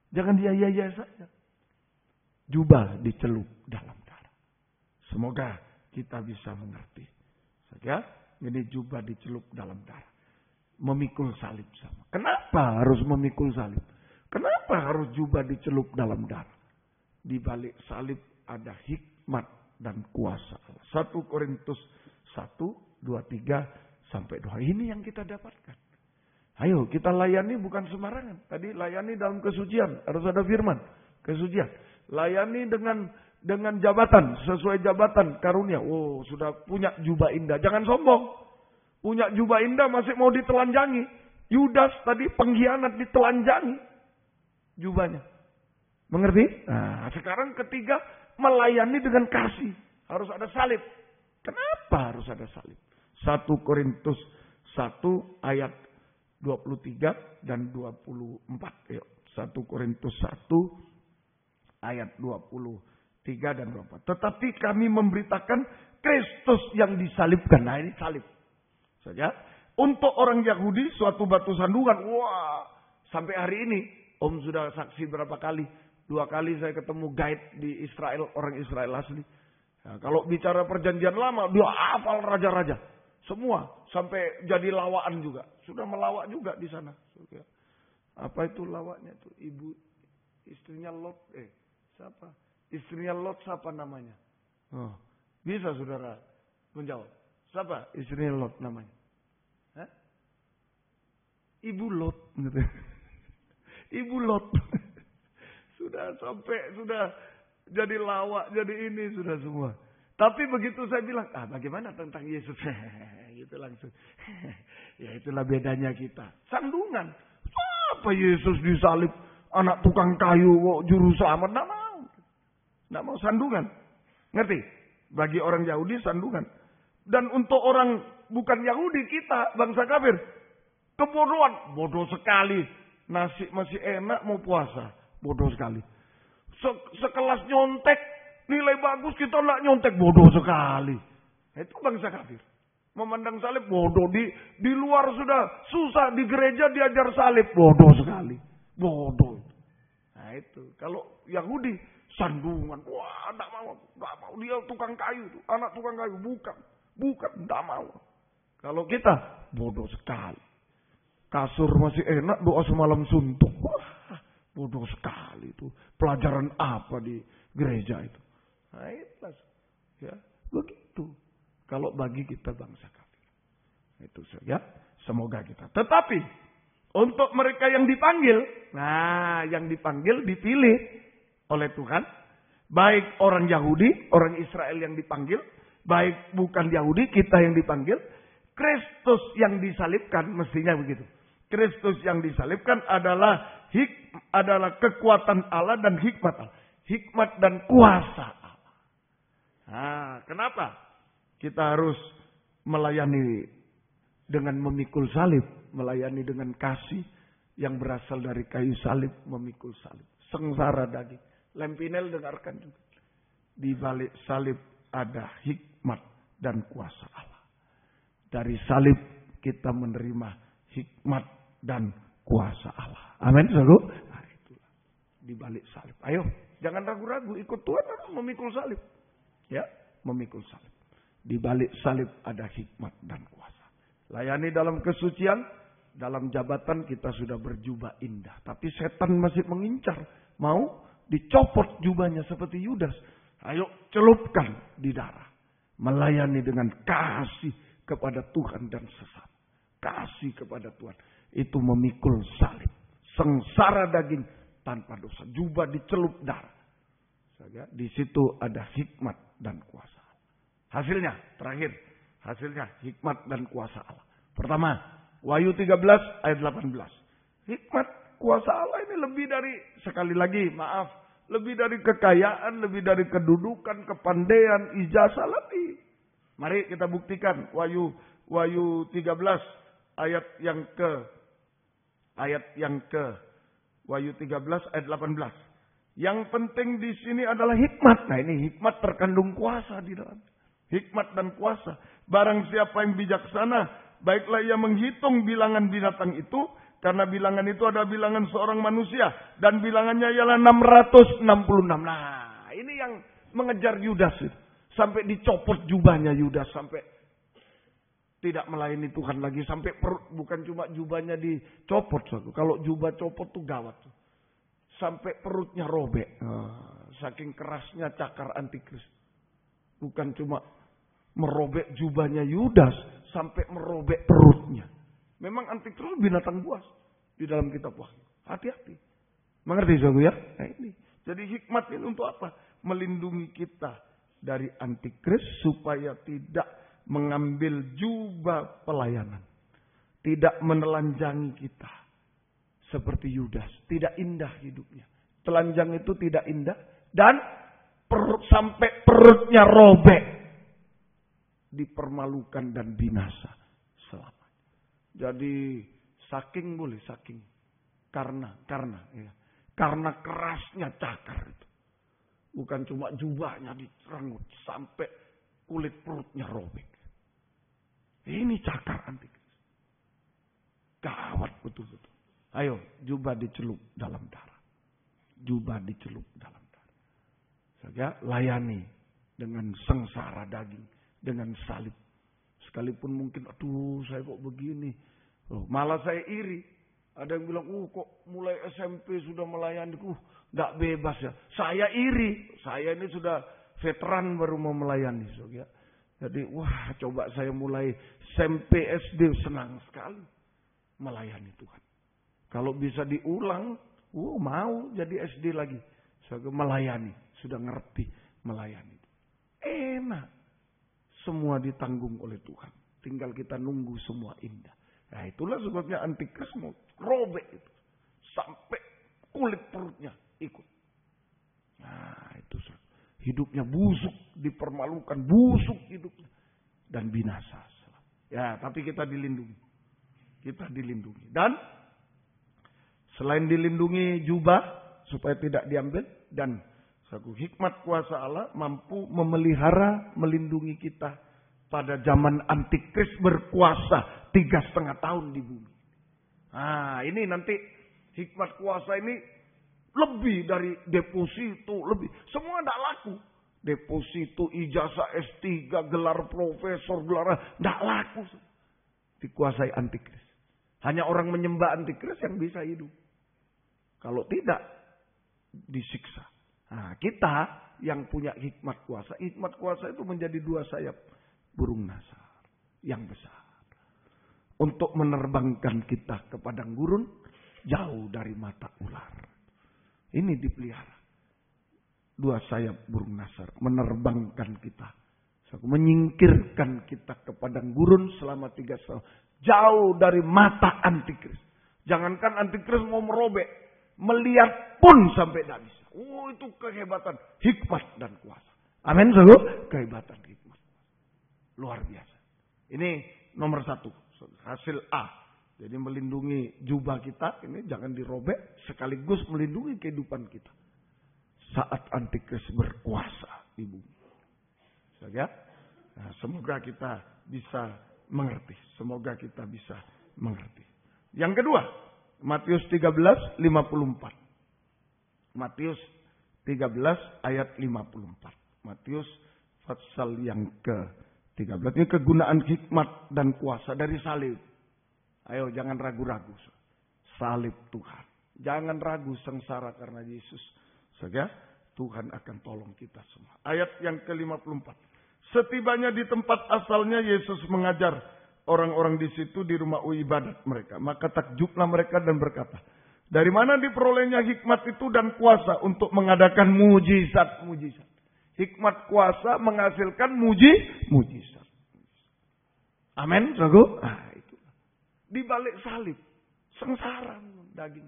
Jangan dia saja. Jubah dicelup dalam darah. Semoga kita bisa mengerti. Ini jubah dicelup dalam darah. Memikul salib sama. Kenapa harus memikul salib? Kenapa harus jubah dicelup dalam darah? Di balik salib ada hikmat dan kuasa Allah. 1 Korintus 1, 2, 3 sampai 2. Ini yang kita dapatkan. Ayo kita layani bukan sembarangan. Tadi layani dalam kesucian. Harus ada firman. Kesucian. Layani dengan jabatan. Sesuai jabatan karunia. Oh sudah punya jubah indah. Jangan sombong. Punya jubah indah masih mau ditelanjangi. Yudas tadi pengkhianat ditelanjangi. Jubahnya. Mengerti? Nah sekarang ketiga. Melayani dengan kasih. Harus ada salib. Kenapa harus ada salib? 1 Korintus 1 ayat 23 dan 24. Yuk, 1 Korintus 1 ayat 23 dan 24. Tetapi kami memberitakan Kristus yang disalibkan. Nah, ini salib saja. Untuk orang Yahudi suatu batu sandungan. Wah, sampai hari ini Om sudah saksi berapa kali? 2 kali saya ketemu guide di Israel, orang Israel asli. Nah, kalau bicara perjanjian lama, dia hafal raja-raja. Semua, sampai jadi lawaan juga. Sudah melawak juga di sana. Apa itu lawaknya tuh? Istrinya Lot. Siapa? Istrinya Lot siapa namanya? Oh, bisa saudara menjawab. Siapa istrinya Lot namanya? Hah? Ibu Lot. Ibu Lot. Sudah sampai, sudah jadi lawak, jadi ini, sudah semua. Tapi begitu saya bilang, bagaimana tentang Yesus? Gitu langsung. Ya itulah bedanya kita. Sandungan. Apa Yesus disalib? Anak tukang kayu, juru selamat. Nggak mau. Nggak mau sandungan. Ngerti? Bagi orang Yahudi sandungan. Dan untuk orang bukan Yahudi, kita bangsa kafir. Kebodohan. Bodoh sekali. Nasi masih enak mau puasa. Bodoh sekali. Sekelas nyontek. Nilai bagus kita nak nyontek. Bodoh sekali. Itu bangsa kafir. Memandang salib bodoh. Di luar sudah susah. Di gereja diajar salib. Bodoh sekali. Bodoh. Nah itu. Kalau Yahudi sandungan. Wah enggak mau. Enggak mau. Dia tukang kayu. Anak tukang kayu. Bukan. Enggak mau. Kalau kita bodoh sekali. Kasur masih enak. Doa semalam suntuk. Wah bodoh sekali itu. Pelajaran apa di gereja itu? Nah itu. Ya, begitu. Kalau bagi kita bangsa kafir. Itu saja. Semoga kita. Tetapi untuk mereka yang dipanggil. Nah yang dipanggil dipilih oleh Tuhan. Baik orang Yahudi, orang Israel yang dipanggil. Baik bukan Yahudi, kita yang dipanggil. Kristus yang disalibkan mestinya begitu. Kristus yang disalibkan adalah kekuatan Allah dan hikmat Allah. Hikmat dan kuasa Allah. Nah, kenapa? Kita harus melayani dengan memikul salib. Melayani dengan kasih yang berasal dari kayu salib, memikul salib. Sengsara daging. Lempinel dengarkan juga. Di balik salib ada hikmat dan kuasa Allah. Dari salib kita menerima hikmat dan kuasa Allah. Amin, saudara. Nah, itulah di balik salib. Ayo, jangan ragu-ragu, ikut Tuhan harus memikul salib. Ya, memikul salib. Di balik salib ada hikmat dan kuasa. Layani dalam kesucian, dalam jabatan kita sudah berjubah indah, tapi setan masih mengincar, mau dicopot jubahnya seperti Yudas. Ayo celupkan di darah. Melayani dengan kasih kepada Tuhan dan sesat. Kasih kepada Tuhan. Itu memikul salib. Sengsara daging tanpa dosa. Jubah dicelup darah. Di situ ada hikmat dan kuasa. Hasilnya, terakhir. Hasilnya hikmat dan kuasa Allah. Pertama, Wahyu 13 ayat 18. Hikmat kuasa Allah ini lebih dari, sekali lagi maaf. Lebih dari kekayaan, lebih dari kedudukan, kepandaian, ijazah lebih. Mari kita buktikan. Wahyu 13 ayat yang ke Wahyu 13 ayat 18. Yang penting di sini adalah hikmat. Nah ini hikmat terkandung kuasa di dalam. Hikmat dan kuasa. Barang siapa yang bijaksana, baiklah ia menghitung bilangan binatang itu. Karena bilangan itu adalah bilangan seorang manusia. Dan bilangannya ialah 666. Nah ini yang mengejar Yudas itu. Sampai dicopot jubahnya Yudas. Sampai tidak melayani Tuhan lagi. Sampai bukan cuma jubahnya dicopot. Kalau jubah copot tuh gawat. Sampai perutnya robek. Saking kerasnya cakar antikris. Bukan cuma merobek jubahnya Yudas. Sampai merobek perutnya. Memang antikris binatang buas. Di dalam kitab Wahyu. Hati-hati. Mengerti saudara ya? Nah ini. Jadi hikmat ini untuk apa? Melindungi kita dari antikris. Supaya tidak mengambil jubah pelayanan. Tidak menelanjangi kita. Seperti Yudas. Tidak indah hidupnya. Telanjang itu tidak indah. Dan sampai perutnya robek. Dipermalukan dan binasa. Selama. Jadi Saking boleh, saking. Karena ya. Karena kerasnya cakar itu. Bukan cuma jubahnya dicerengut sampai kulit perutnya robek. Ini cakar antikris. Gawat betul-betul. Ayo, jubah dicelup dalam darah. Jubah dicelup dalam darah. Saja layani dengan sengsara daging, dengan salib. Sekalipun mungkin, aduh saya kok begini. Loh, malah saya iri. Ada yang bilang, kok mulai SMP sudah melayani, gak bebas ya. Saya iri. Saya ini sudah veteran baru mau melayani. So, ya. Jadi, wah coba saya mulai SMP SD senang sekali melayani Tuhan. Kalau bisa diulang, mau jadi SD lagi. So, melayani, sudah ngerti melayani. Enak. Semua ditanggung oleh Tuhan. Tinggal kita nunggu semua indah. Nah itulah sebabnya antikris mau robek itu. Sampai kulit perutnya ikut. Nah itu hidupnya busuk, dipermalukan, busuk hidupnya. Dan binasa. Ya tapi kita dilindungi. Kita dilindungi. Dan selain dilindungi jubah supaya tidak diambil. Dan satu hikmat kuasa Allah mampu memelihara, melindungi kita pada zaman antikris berkuasa 3,5 tahun di bumi. Nah ini nanti hikmat kuasa ini lebih dari deposito, lebih. Semua tidak laku. Deposito, ijazah S3, gelar profesor, gelar tidak laku. Dikuasai antikris. Hanya orang menyembah antikris yang bisa hidup. Kalau tidak, disiksa. Nah, kita yang punya hikmat kuasa itu menjadi 2 sayap burung nasar yang besar. Untuk menerbangkan kita ke padang gurun jauh dari mata ular. Ini dipelihara. 2 sayap burung nasar menerbangkan kita. Menyingkirkan kita ke padang gurun selama 3 tahun. Jauh dari mata antikris. Jangankan antikris mau merobek. Melihat pun sampai tidak bisa. Itu kehebatan hikmat dan kuasa. Amin, saudara. Kehebatan hikmat. Luar biasa. Ini nomor 1. Hasil A. Jadi melindungi jubah kita. Ini jangan dirobek. Sekaligus melindungi kehidupan kita. Saat antikris berkuasa di bumi. Saja. Nah, semoga kita bisa mengerti. Semoga kita bisa mengerti. Yang kedua. Matius 13, 54. Matius 13 ayat 54. Matius pasal yang ke-13. Ini kegunaan hikmat dan kuasa dari salib. Ayo jangan ragu-ragu. Salib Tuhan. Jangan ragu sengsara karena Yesus. Saja Tuhan akan tolong kita semua. Ayat yang ke-54. Setibanya di tempat asalnya Yesus mengajar orang-orang di situ di rumah ibadat mereka. Maka takjublah mereka dan berkata, dari mana diperolehnya hikmat itu dan kuasa untuk mengadakan mujizat-mujizat. Hikmat kuasa menghasilkan mujizat. Amin, saudara. Nah, itu. Di balik salib, sengsara daging.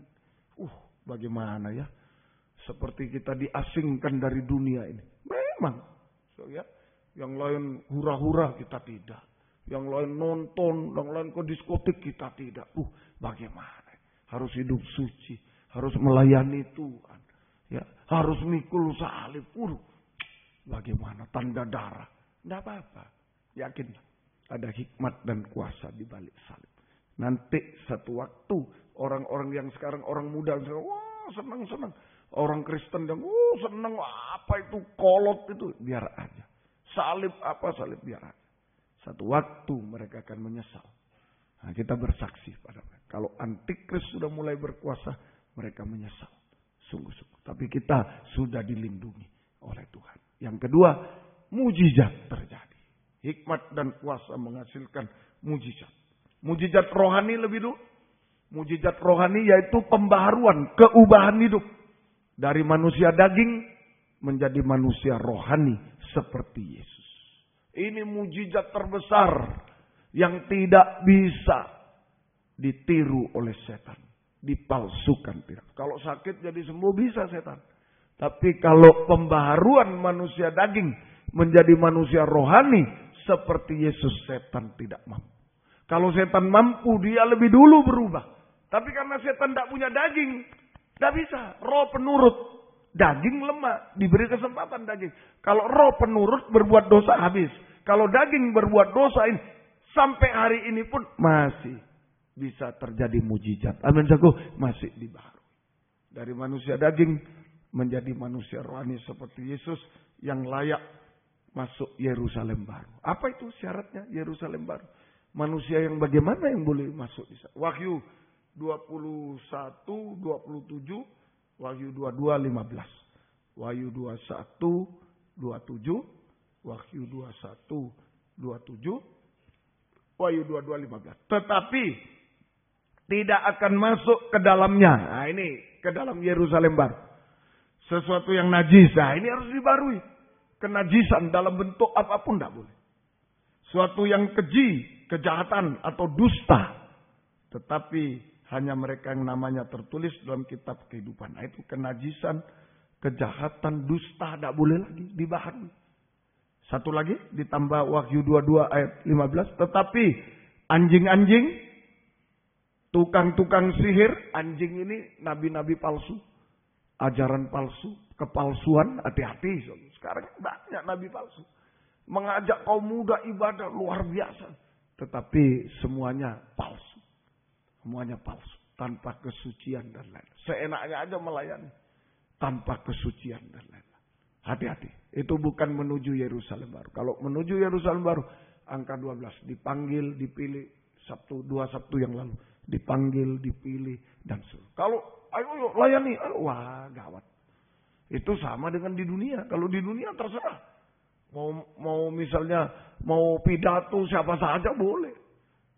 Bagaimana ya? Seperti kita diasingkan dari dunia ini. Memang. So, ya, yang lain hura-hura kita tidak. Yang lain nonton, yang lain ke diskotik kita tidak. Bagaimana? Harus hidup suci, harus melayani Tuhan. Ya, harus mikul salib. Bagaimana? Tanda darah. Tidak apa-apa. Yakin. Ada hikmat dan kuasa di balik salib. Nanti satu waktu orang-orang yang sekarang orang muda senang-senang. Orang Kristen yang senang apa itu kolot itu biar aja. Salib apa salib biar aja. Satu waktu mereka akan menyesal. Nah, kita bersaksi pada mereka. Kalau antikris sudah mulai berkuasa, mereka menyesal. Sungguh-sungguh. Tapi kita sudah dilindungi oleh Tuhan. Yang kedua, mujizat terjadi. Hikmat dan kuasa menghasilkan mujizat. Mujizat rohani lebih dulu. Mujizat rohani yaitu pembaharuan, keubahan hidup. Dari manusia daging menjadi manusia rohani seperti Yesus. Ini mujizat terbesar yang tidak bisa ditiru oleh setan. Dipalsukan. Kalau sakit jadi sembuh bisa setan. Tapi kalau pembaharuan manusia daging menjadi manusia rohani seperti Yesus, setan tidak mampu. Kalau setan mampu, dia lebih dulu berubah. Tapi karena setan tidak punya daging, tidak bisa. Roh penurut, daging lemah, diberi kesempatan daging. Kalau roh penurut berbuat dosa habis. Kalau daging berbuat dosa ini, sampai hari ini pun masih bisa terjadi mujizat. Amin jago, masih dibaharui. Dari manusia daging menjadi manusia rohani seperti Yesus yang layak masuk Yerusalem baru. Apa itu syaratnya Yerusalem baru? Manusia yang bagaimana yang boleh masuk di sana? Wahyu 21, 27, Wahyu 22, 15. Wahyu 21, 27, Wahyu 21, 27, Wahyu 22, 15. Tetapi tidak akan masuk ke dalamnya. Nah ini ke dalam Yerusalem baru. Sesuatu yang najis. Nah ini harus dibarui. Kenajisan dalam bentuk apapun tidak boleh. Suatu yang keji, kejahatan atau dusta. Tetapi hanya mereka yang namanya tertulis dalam kitab kehidupan. Nah itu kenajisan, kejahatan, dusta tidak boleh lagi dibaharui. Satu lagi ditambah Wahyu 22 ayat 15. Tetapi anjing-anjing, tukang-tukang sihir, anjing ini nabi-nabi palsu. Ajaran palsu, kepalsuan, hati-hati. Sekarang banyak nabi palsu. Mengajak kaum muda ibadah luar biasa. Tetapi semuanya palsu. Semuanya palsu. Tanpa kesucian dan lain-lain. Seenaknya aja melayani. Tanpa kesucian dan lain-lain. Hati-hati. Itu bukan menuju Yerusalem baru. Kalau menuju Yerusalem baru, angka 12. Dipanggil, dipilih. Dua Sabtu yang lalu. Dipanggil, dipilih, dan seluruh. Kalau ayo layani, wah gawat. Itu sama dengan di dunia. Kalau di dunia terserah. Mau misalnya mau pidato siapa saja boleh.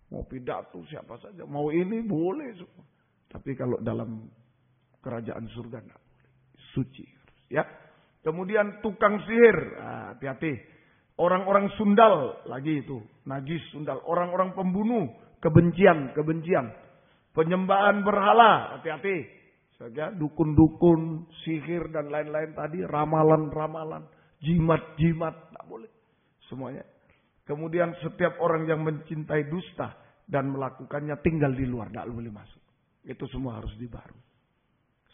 Mau pidato siapa saja. Mau ini boleh semua. Tapi kalau dalam kerajaan surga tidak boleh. Suci. Ya. Kemudian tukang sihir. Hati-hati. Orang-orang sundal. Lagi itu. Najis sundal. Orang-orang pembunuh. Kebencian. Penyembahan berhala. Hati-hati. Saja dukun-dukun, sihir dan lain-lain tadi. Ramalan-ramalan. Jimat-jimat. Tidak boleh. Semuanya. Kemudian setiap orang yang mencintai dusta dan melakukannya tinggal di luar. Tidak boleh masuk. Itu semua harus dibaharui.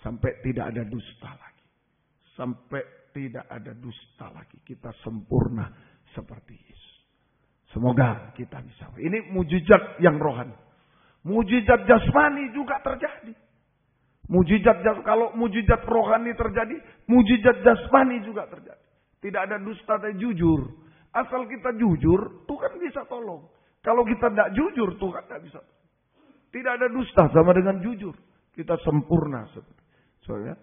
Sampai tidak ada dusta lagi. Sampai tidak ada dusta lagi. Kita sempurna seperti Yesus. Semoga kita bisa. Ini mujizat yang rohani. Mujizat jasmani juga terjadi. Kalau mujizat rohani terjadi, mujizat jasmani juga terjadi. Tidak ada dusta dan jujur. Asal kita jujur, Tuhan bisa tolong. Kalau kita tidak jujur, Tuhan tidak bisa tolong. Tidak ada dusta sama dengan jujur. Kita sempurna. Soalnya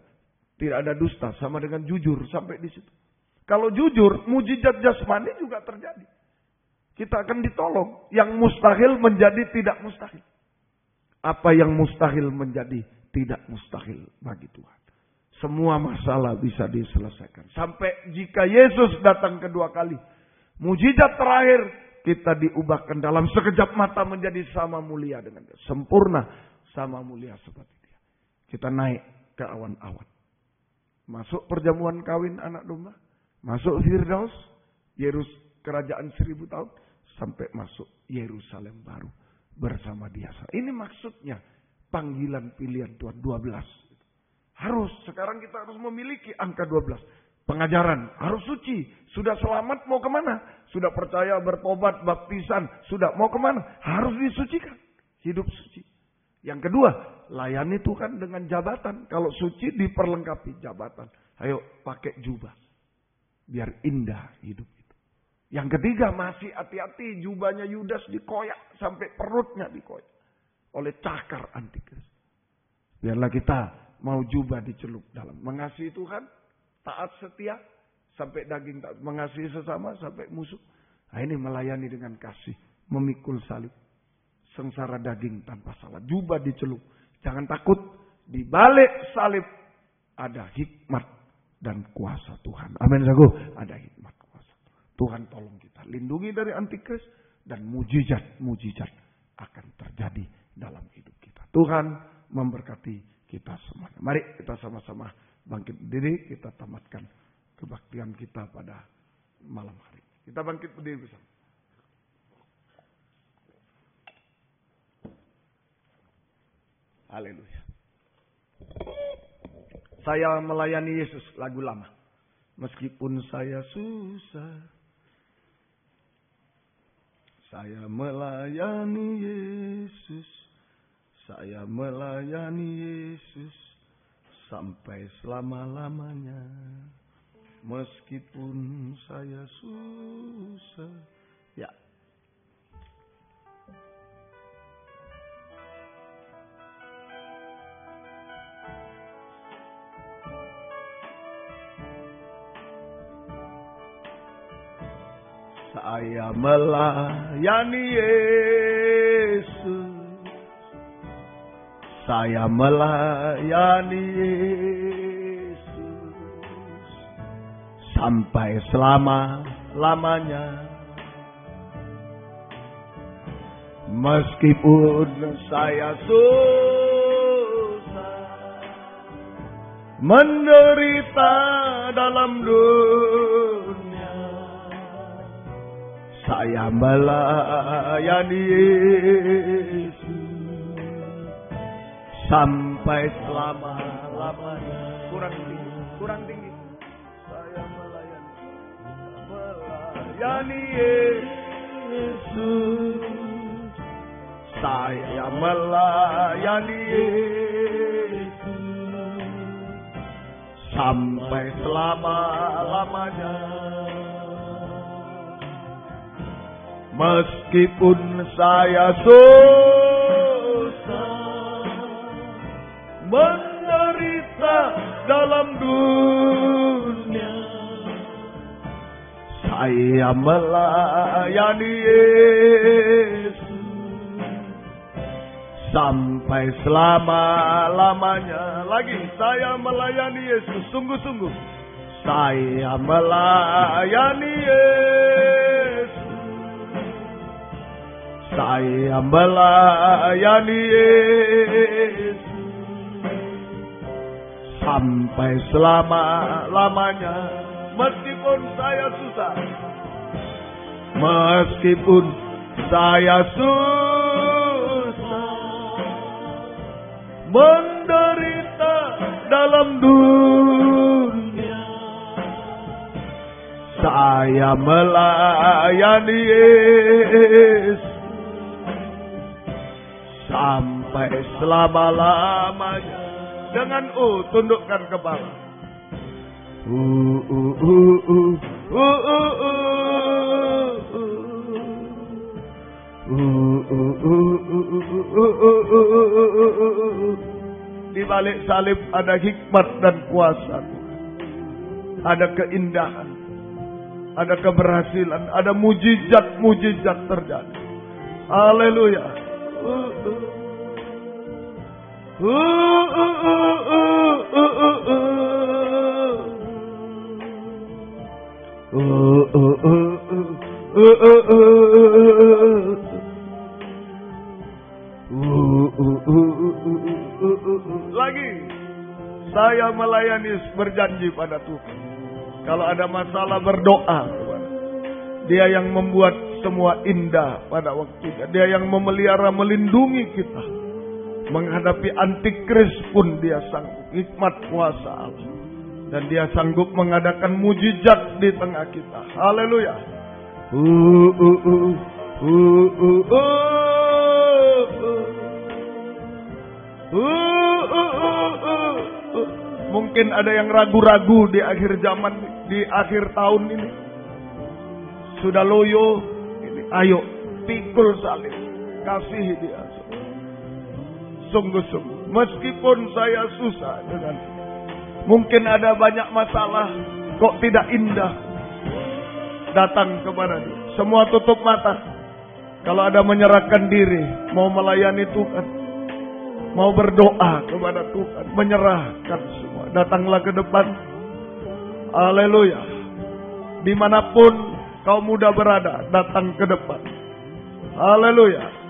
tidak ada dusta sama dengan jujur sampai di situ. Kalau jujur, mujizat jasmani juga terjadi. Kita akan ditolong. Yang mustahil menjadi tidak mustahil. Apa yang mustahil menjadi tidak mustahil bagi Tuhan. Semua masalah bisa diselesaikan. Sampai jika Yesus datang kedua kali. Mujizat terakhir kita diubahkan dalam sekejap mata menjadi sama mulia dengan Dia. Sempurna sama mulia seperti Dia. Kita naik ke awan-awan. Masuk perjamuan kawin anak domba. Masuk Firdaus. Kerajaan 1000 tahun. Sampai masuk Yerusalem baru. Bersama Dia. Ini maksudnya. Panggilan pilihan Tuhan 12. Harus. Sekarang kita harus memiliki angka 12. Pengajaran. Harus suci. Sudah selamat mau kemana? Sudah percaya bertobat baptisan. Sudah mau kemana? Harus disucikan. Hidup suci. Yang kedua. Layani Tuhan dengan jabatan. Kalau suci diperlengkapi jabatan. Ayo pakai jubah. Biar indah hidup itu. Yang ketiga masih hati-hati. Jubahnya Yudas dikoyak. Sampai perutnya dikoyak. Oleh cakar antikris. Biarlah kita mau jubah dicelup dalam. Mengasihi Tuhan, taat setia, sampai daging taat. Mengasihi sesama, sampai musuh. Nah ini melayani dengan kasih. Memikul salib. Sengsara daging tanpa salah. Jubah dicelup. Jangan takut. Di balik salib ada hikmat dan kuasa Tuhan. Amin. Ada hikmat kuasa. Tuhan tolong kita. Lindungi dari antikris. Dan mujizat akan terjadi dalam hidup kita. Tuhan memberkati kita semuanya. Mari kita sama-sama bangkit berdiri. Kita tamatkan kebaktian kita pada malam hari. Kita bangkit berdiri bersama. Haleluya. Saya melayani Yesus, lagu lama. Meskipun saya susah, saya melayani Yesus. Saya melayani Yesus sampai selama-lamanya. Meskipun saya susah. Ya. Saya melayani Yesus. Saya melayani Yesus sampai selama-lamanya. Meskipun saya susah, menderita dalam dunia, saya melayani Yesus sampai selama-lamanya. Kurang tinggi. Saya melayani Yesus. Saya melayani Yesus sampai selama-lamanya. Meskipun saya susah, menderita dalam dunia, saya melayani Yesus sampai selama-lamanya. Lagi, saya melayani Yesus sungguh-sungguh. Saya melayani Yesus. Saya melayani Yesus sampai selama-lamanya. Meskipun saya susah, meskipun saya susah, menderita dalam dunia, saya melayani Yesus sampai selama-lamanya. Dengan tundukkan kepala. Di balik salib ada hikmat dan kuasa. Ada keindahan. Ada keberhasilan. Ada mujizat-mujizat terjadi. Haleluya. Lagi, saya melayani berjanji pada Tuhan. Kalau ada masalah berdoa. Dia yang membuat semua indah pada waktunya. Dia yang memelihara, melindungi kita. Menghadapi antikris pun dia sanggup. Hikmat kuasa Allah. Dan dia sanggup mengadakan mujizat di tengah kita. Haleluya. Mungkin ada yang ragu-ragu di akhir zaman, di akhir tahun ini. Sudah loyo, ini, ayo pikul salib, kasihi dia. Sungguh-sungguh, meskipun saya susah dengan, mungkin ada banyak masalah, kok tidak indah, datang kepada dia. Semua tutup mata. Kalau ada menyerahkan diri, mau melayani Tuhan, mau berdoa kepada Tuhan, menyerahkan semua, datanglah ke depan. Haleluya. Dimanapun kau muda berada, datang ke depan. Haleluya.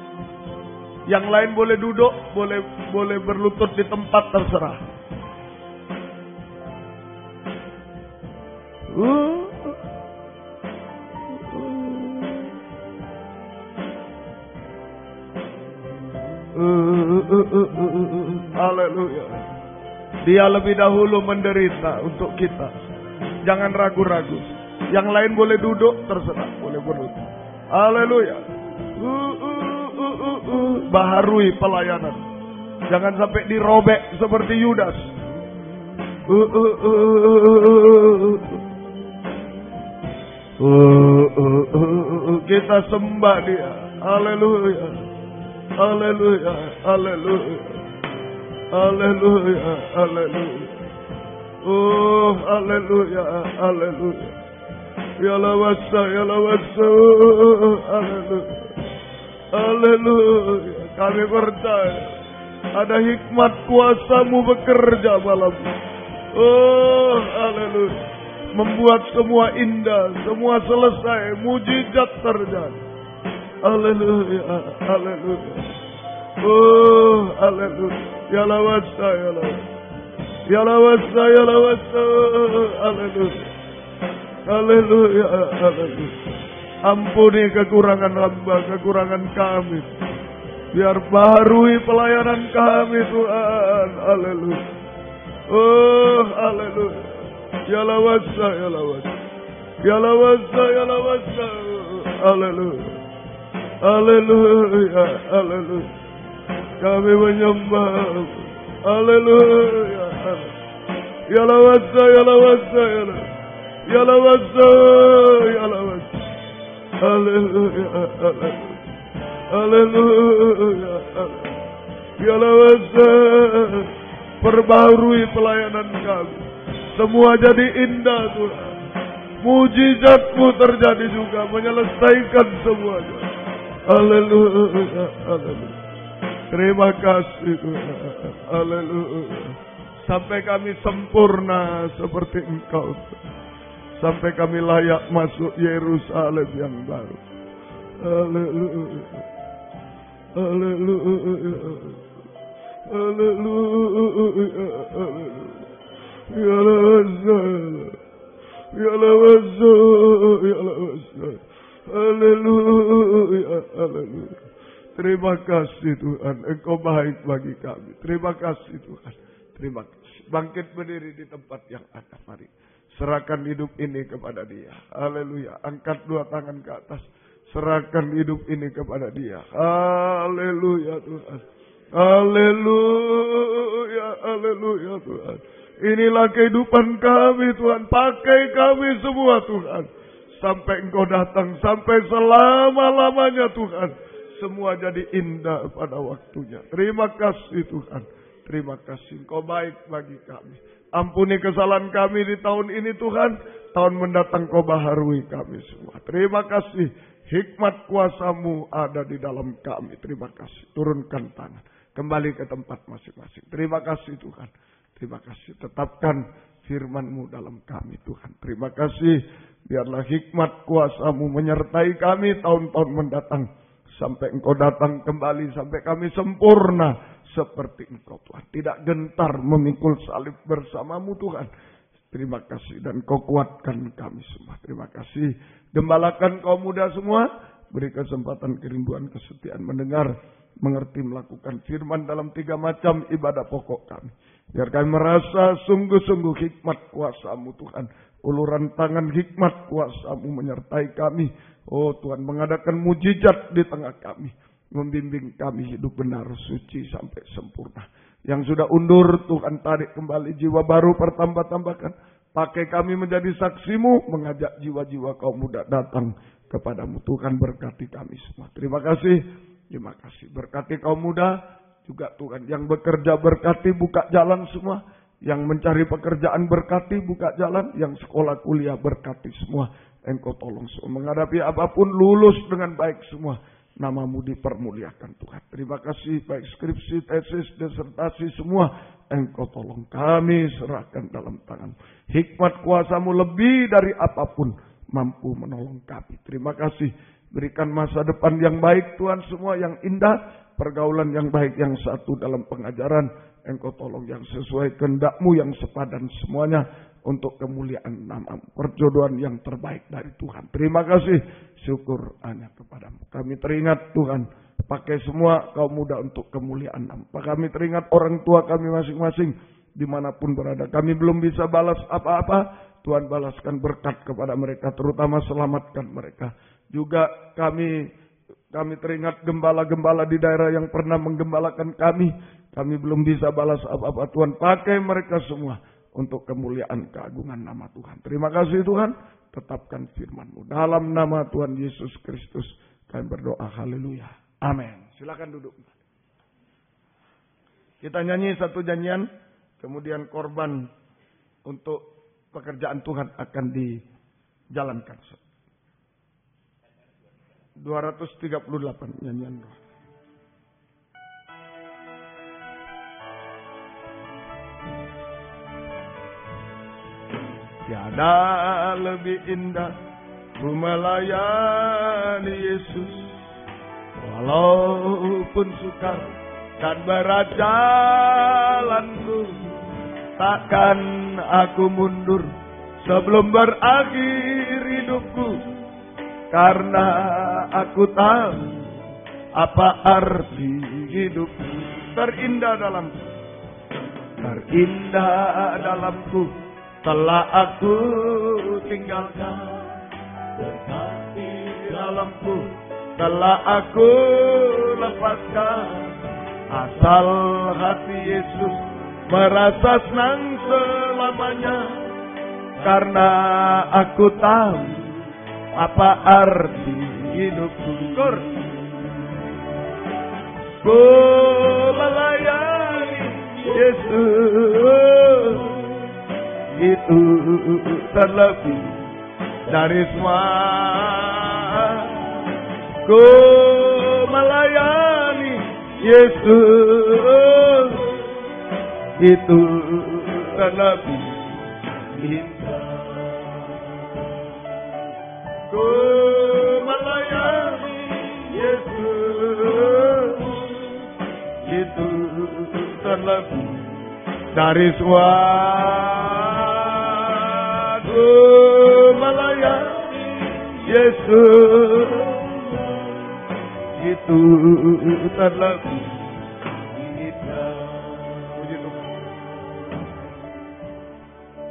Yang lain boleh duduk, boleh berlutut di tempat terserah. Haleluya. Dia lebih dahulu menderita untuk kita. Jangan ragu-ragu. Yang lain boleh duduk, terserah, boleh berlutut. Haleluya. Baharui pelayanan. Jangan sampai dirobek seperti Yudas. Kita sembah Dia. Haleluya. Haleluya. Haleluya. Haleluya. Haleluya. Oh, haleluya. Haleluya. Ya lawasa, ya lawasa. Haleluya. Haleluya. Kami percaya ada hikmat kuasa-Mu bekerja malam ini. Oh, haleluya. Membuat semua indah, semua selesai, mujizat terjadi. Haleluya, haleluya. Oh, haleluya. Ya lawasa, ya lawasa. Ya lawasa, ya lawasa. Haleluya. Haleluya, haleluya. Ampuni kekurangan hamba, kekurangan kami. Biar baharui pelayanan kami Tuhan. Haleluya. Oh, haleluya. Ya lawasa, ya lawasa. Ya lawasa, ya lawasa. Haleluya. Haleluya, haleluya. Kami menyembah. Haleluya. Ya lawasa, ya lawasa, ya lawasa. Ya lawasa, ya lawasa. Haleluya, haleluya. Haleluya. Ya lawasa. Perbaharui pelayanan kami. Semua jadi indah Tuhan. Mujizat-Mu terjadi juga. Menyelesaikan semuanya. Haleluya. Haleluya. Terima kasih Tuhan. Haleluya. Sampai kami sempurna seperti Engkau. Sampai kami layak masuk Yerusalem yang baru. Haleluya. Haleluya. Haleluya. Ya lawasa. Ya lawasa. Ya lawasa. Haleluya. Haleluya. Terima kasih Tuhan. Engkau baik bagi kami. Terima kasih Tuhan. Terima kasih. Bangkit berdiri di tempat yang ada. Mari. Serahkan hidup ini kepada Dia. Haleluya. Angkat dua tangan ke atas. Serahkan hidup ini kepada Dia. Haleluya Tuhan. Haleluya. Haleluya Tuhan. Inilah kehidupan kami Tuhan. Pakai kami semua Tuhan. Sampai Engkau datang. Sampai selama-lamanya Tuhan. Semua jadi indah pada waktunya. Terima kasih Tuhan. Terima kasih. Engkau baik bagi kami. Ampuni kesalahan kami di tahun ini Tuhan. Tahun mendatang Kau baharui kami semua. Terima kasih. Hikmat kuasa-Mu ada di dalam kami. Terima kasih. Turunkan tangan. Kembali ke tempat masing-masing. Terima kasih Tuhan. Terima kasih. Tetapkan firman-Mu dalam kami Tuhan. Terima kasih. Biarlah hikmat kuasa-Mu menyertai kami tahun-tahun mendatang. Sampai Engkau datang kembali. Sampai kami sempurna. Seperti Engkau Tuhan. Tidak gentar memikul salib bersama-Mu Tuhan. Terima kasih. Dan Kau kuatkan kami semua. Terima kasih. Gembalakan kaum muda semua. Beri kesempatan kerinduan kesetiaan mendengar. Mengerti melakukan firman dalam 3 macam ibadah pokok kami. Biar kami merasa sungguh-sungguh hikmat kuasa-Mu Tuhan. Uluran tangan hikmat kuasa-Mu menyertai kami. Oh Tuhan, mengadakan mujizat di tengah kami. Membimbing kami hidup benar, suci sampai sempurna. Yang sudah undur Tuhan tarik kembali, jiwa baru pertambah-tambahkan. Pakai kami menjadi saksi-Mu, mengajak jiwa-jiwa kaum muda datang kepadamu. Tuhan berkati kami semua. Terima kasih. Terima kasih. Berkati kaum muda juga Tuhan. Yang bekerja berkati, buka jalan semua. Yang mencari pekerjaan berkati, buka jalan. Yang sekolah kuliah berkati semua. Engkau tolong semua. Menghadapi apapun lulus dengan baik semua. Nama-Mu dipermuliakan Tuhan. Terima kasih. Baik skripsi, tesis, disertasi semua. Engkau tolong kami serahkan dalam tangan. Hikmat kuasa-Mu lebih dari apapun. Mampu menolong kami. Terima kasih. Berikan masa depan yang baik Tuhan semua. Yang indah. Pergaulan yang baik. Yang satu dalam pengajaran. Engkau tolong yang sesuai kehendak-Mu. Yang sepadan semuanya. Untuk kemuliaan nama-Mu. Perjodohan yang terbaik dari Tuhan. Terima kasih. Syukur hanya kepadamu. Kami teringat Tuhan. pakai semua kaum muda untuk kemuliaan nama. Kami teringat orang tua kami masing-masing dimanapun berada. Kami belum bisa balas apa-apa. Tuhan balaskan berkat kepada mereka, terutama selamatkan mereka. Juga kami teringat gembala-gembala di daerah yang pernah menggembalakan kami. Kami belum bisa balas apa-apa. Tuhan pakai mereka semua untuk kemuliaan keagungan nama Tuhan. Terima kasih Tuhan. Tetapkan firman-Mu. Dalam nama Tuhan Yesus Kristus kami berdoa. Haleluya. Amin. Silakan duduk. Kita nyanyi satu nyanyian. Kemudian korban untuk pekerjaan Tuhan akan dijalankan. 238 nyanyian doa. Tiada lebih indah ku melayani Yesus, walaupun sukar dan berat jalanku, takkan aku mundur sebelum berakhir hidupku, karena aku tahu apa arti hidupku. Terindah dalamku telah aku tinggalkan, terkati dalamku telah aku lepaskan, asal hati Yesus merasa senang selamanya, karena aku tahu apa arti hidupku. Ku melayani Yesus, itu terlebih dari semua. Ku melayani Yesus, itu terlebih indah. Ku melayani Yesus, itu terlebih dari semua. Ku melayani Yesus, itu terlebih indah.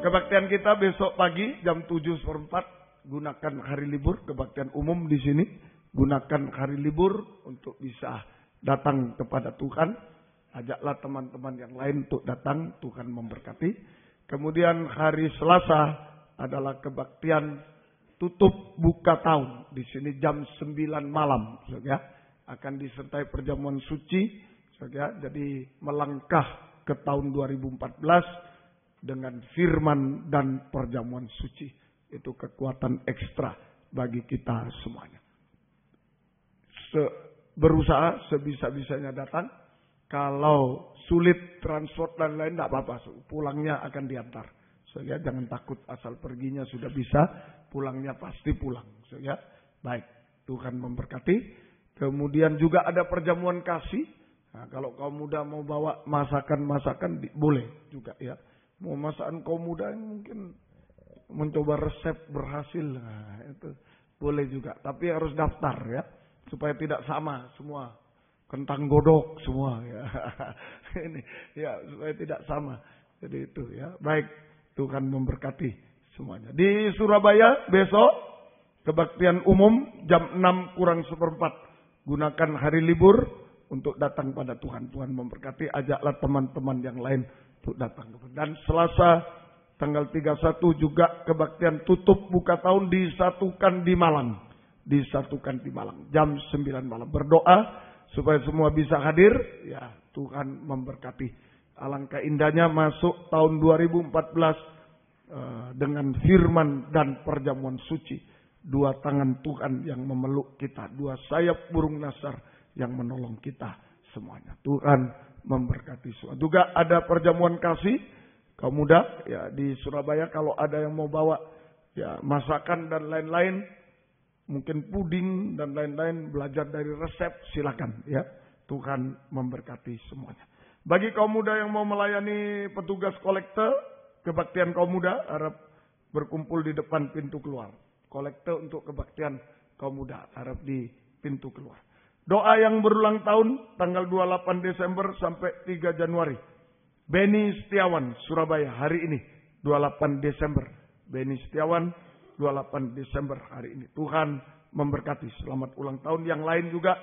Kebaktian kita besok pagi jam 7:04. Gunakan hari libur, kebaktian umum di sini. Gunakan hari libur untuk bisa datang kepada Tuhan. Ajaklah teman-teman yang lain untuk datang, Tuhan memberkati. Kemudian hari Selasa adalah kebaktian tutup buka tahun. Di sini jam 9 malam, ya. Akan disertai perjamuan suci, ya. Jadi melangkah ke tahun 2014 dengan firman dan perjamuan suci. Itu kekuatan ekstra bagi kita semuanya. Berusaha sebisa-bisanya datang. Kalau sulit transport dan lain tidak apa-apa. Pulangnya akan diantar. Ya, jangan takut, asal perginya sudah bisa, pulangnya pasti pulang. Ya, baik, Tuhan memberkati. Kemudian juga ada perjamuan kasih. Nah, kalau kaum muda mau bawa masakan-masakan boleh juga ya. Mau masakan kaum muda yang mungkin mencoba resep berhasil, nah, itu boleh juga. Tapi harus daftar ya, supaya tidak sama semua. Kentang godok semua ya. Ini ya, supaya tidak sama. Jadi itu ya. Baik, Tuhan memberkati semuanya. Di Surabaya besok kebaktian umum jam 6:04. Gunakan hari libur untuk datang pada Tuhan. Tuhan memberkati. Ajaklah teman-teman yang lain untuk datang. Dan Selasa tanggal 31 juga kebaktian tutup buka tahun disatukan di Malang. Disatukan di Malang jam 9 malam. Berdoa supaya semua bisa hadir. Ya, Tuhan memberkati. Alangkah indahnya masuk tahun 2014 dengan firman dan perjamuan suci. Dua tangan Tuhan yang memeluk kita. Dua sayap burung nasar yang menolong kita semuanya. Tuhan memberkati semua. Juga ada perjamuan kasih kaum muda ya di Surabaya. Kalau ada yang mau bawa ya masakan dan lain-lain, mungkin puding dan lain-lain, belajar dari resep, silakan ya. Tuhan memberkati semuanya. Bagi kaum muda yang mau melayani petugas kolekte, kebaktian kaum muda harap berkumpul di depan pintu keluar. Kolekte untuk kebaktian kaum muda harap di pintu keluar. Doa yang berulang tahun tanggal 28 Desember sampai 3 Januari. Beni Setiawan, Surabaya, hari ini 28 Desember. Beni Setiawan, 28 Desember hari ini. Tuhan memberkati. Selamat ulang tahun. Yang lain juga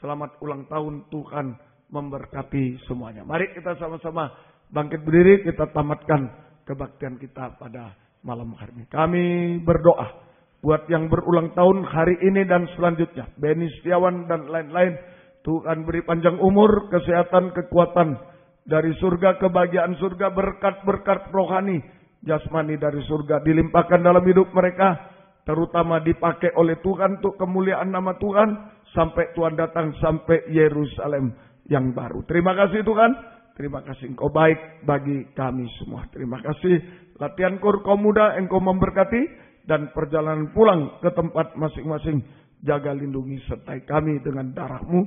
selamat ulang tahun. Tuhan memberkati semuanya. Mari kita sama-sama bangkit berdiri. Kita tamatkan kebaktian kita pada malam hari ini. Kami berdoa buat yang berulang tahun hari ini dan selanjutnya. Beni Setiawan dan lain-lain. Tuhan beri panjang umur, kesehatan, kekuatan. Dari surga, kebahagiaan surga, berkat-berkat rohani. Jasmani dari surga dilimpahkan dalam hidup mereka. Terutama dipakai oleh Tuhan untuk kemuliaan nama Tuhan. Sampai Tuhan datang, sampai Yerusalem yang baru. Terima kasih Tuhan. Terima kasih Engkau baik bagi kami semua. Terima kasih latihan kur kaum muda Engkau memberkati. Dan perjalanan pulang ke tempat masing-masing. Jaga lindungi sertai kami dengan darah-Mu.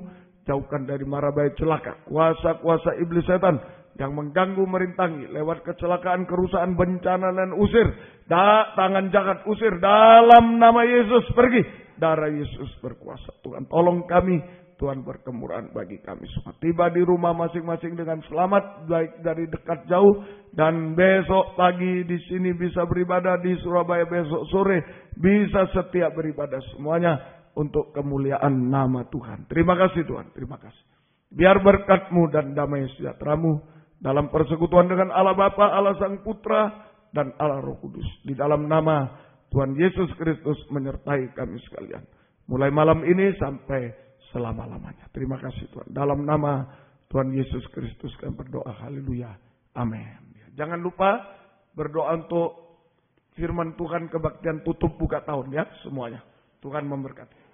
Jauhkan dari mara bahaya celaka. Kuasa-kuasa iblis setan. Yang mengganggu merintangi. Lewat kecelakaan, kerusakan, bencana dan usir. Tangan jahat usir. Dalam nama Yesus pergi. Darah Yesus berkuasa. Tuhan tolong kami. Tuhan berkemurahan bagi kami semua. Tiba di rumah masing-masing dengan selamat. Baik dari dekat jauh. Dan besok pagi di sini bisa beribadah. Di Surabaya besok sore. Bisa setiap beribadah semuanya. Untuk kemuliaan nama Tuhan. Terima kasih Tuhan. Terima kasih. Biar berkat-Mu dan damai sejahtera-Mu. Dalam persekutuan dengan Allah Bapa, Allah Sang Putra. Dan Allah Roh Kudus. Di dalam nama Tuhan Yesus Kristus menyertai kami sekalian. Mulai malam ini sampai selama-lamanya. Terima kasih Tuhan. Dalam nama Tuhan Yesus Kristus kami berdoa. Haleluya. Amin. Jangan lupa berdoa untuk firman Tuhan kebaktian tutup buka tahun ya semuanya. Tuhan memberkati.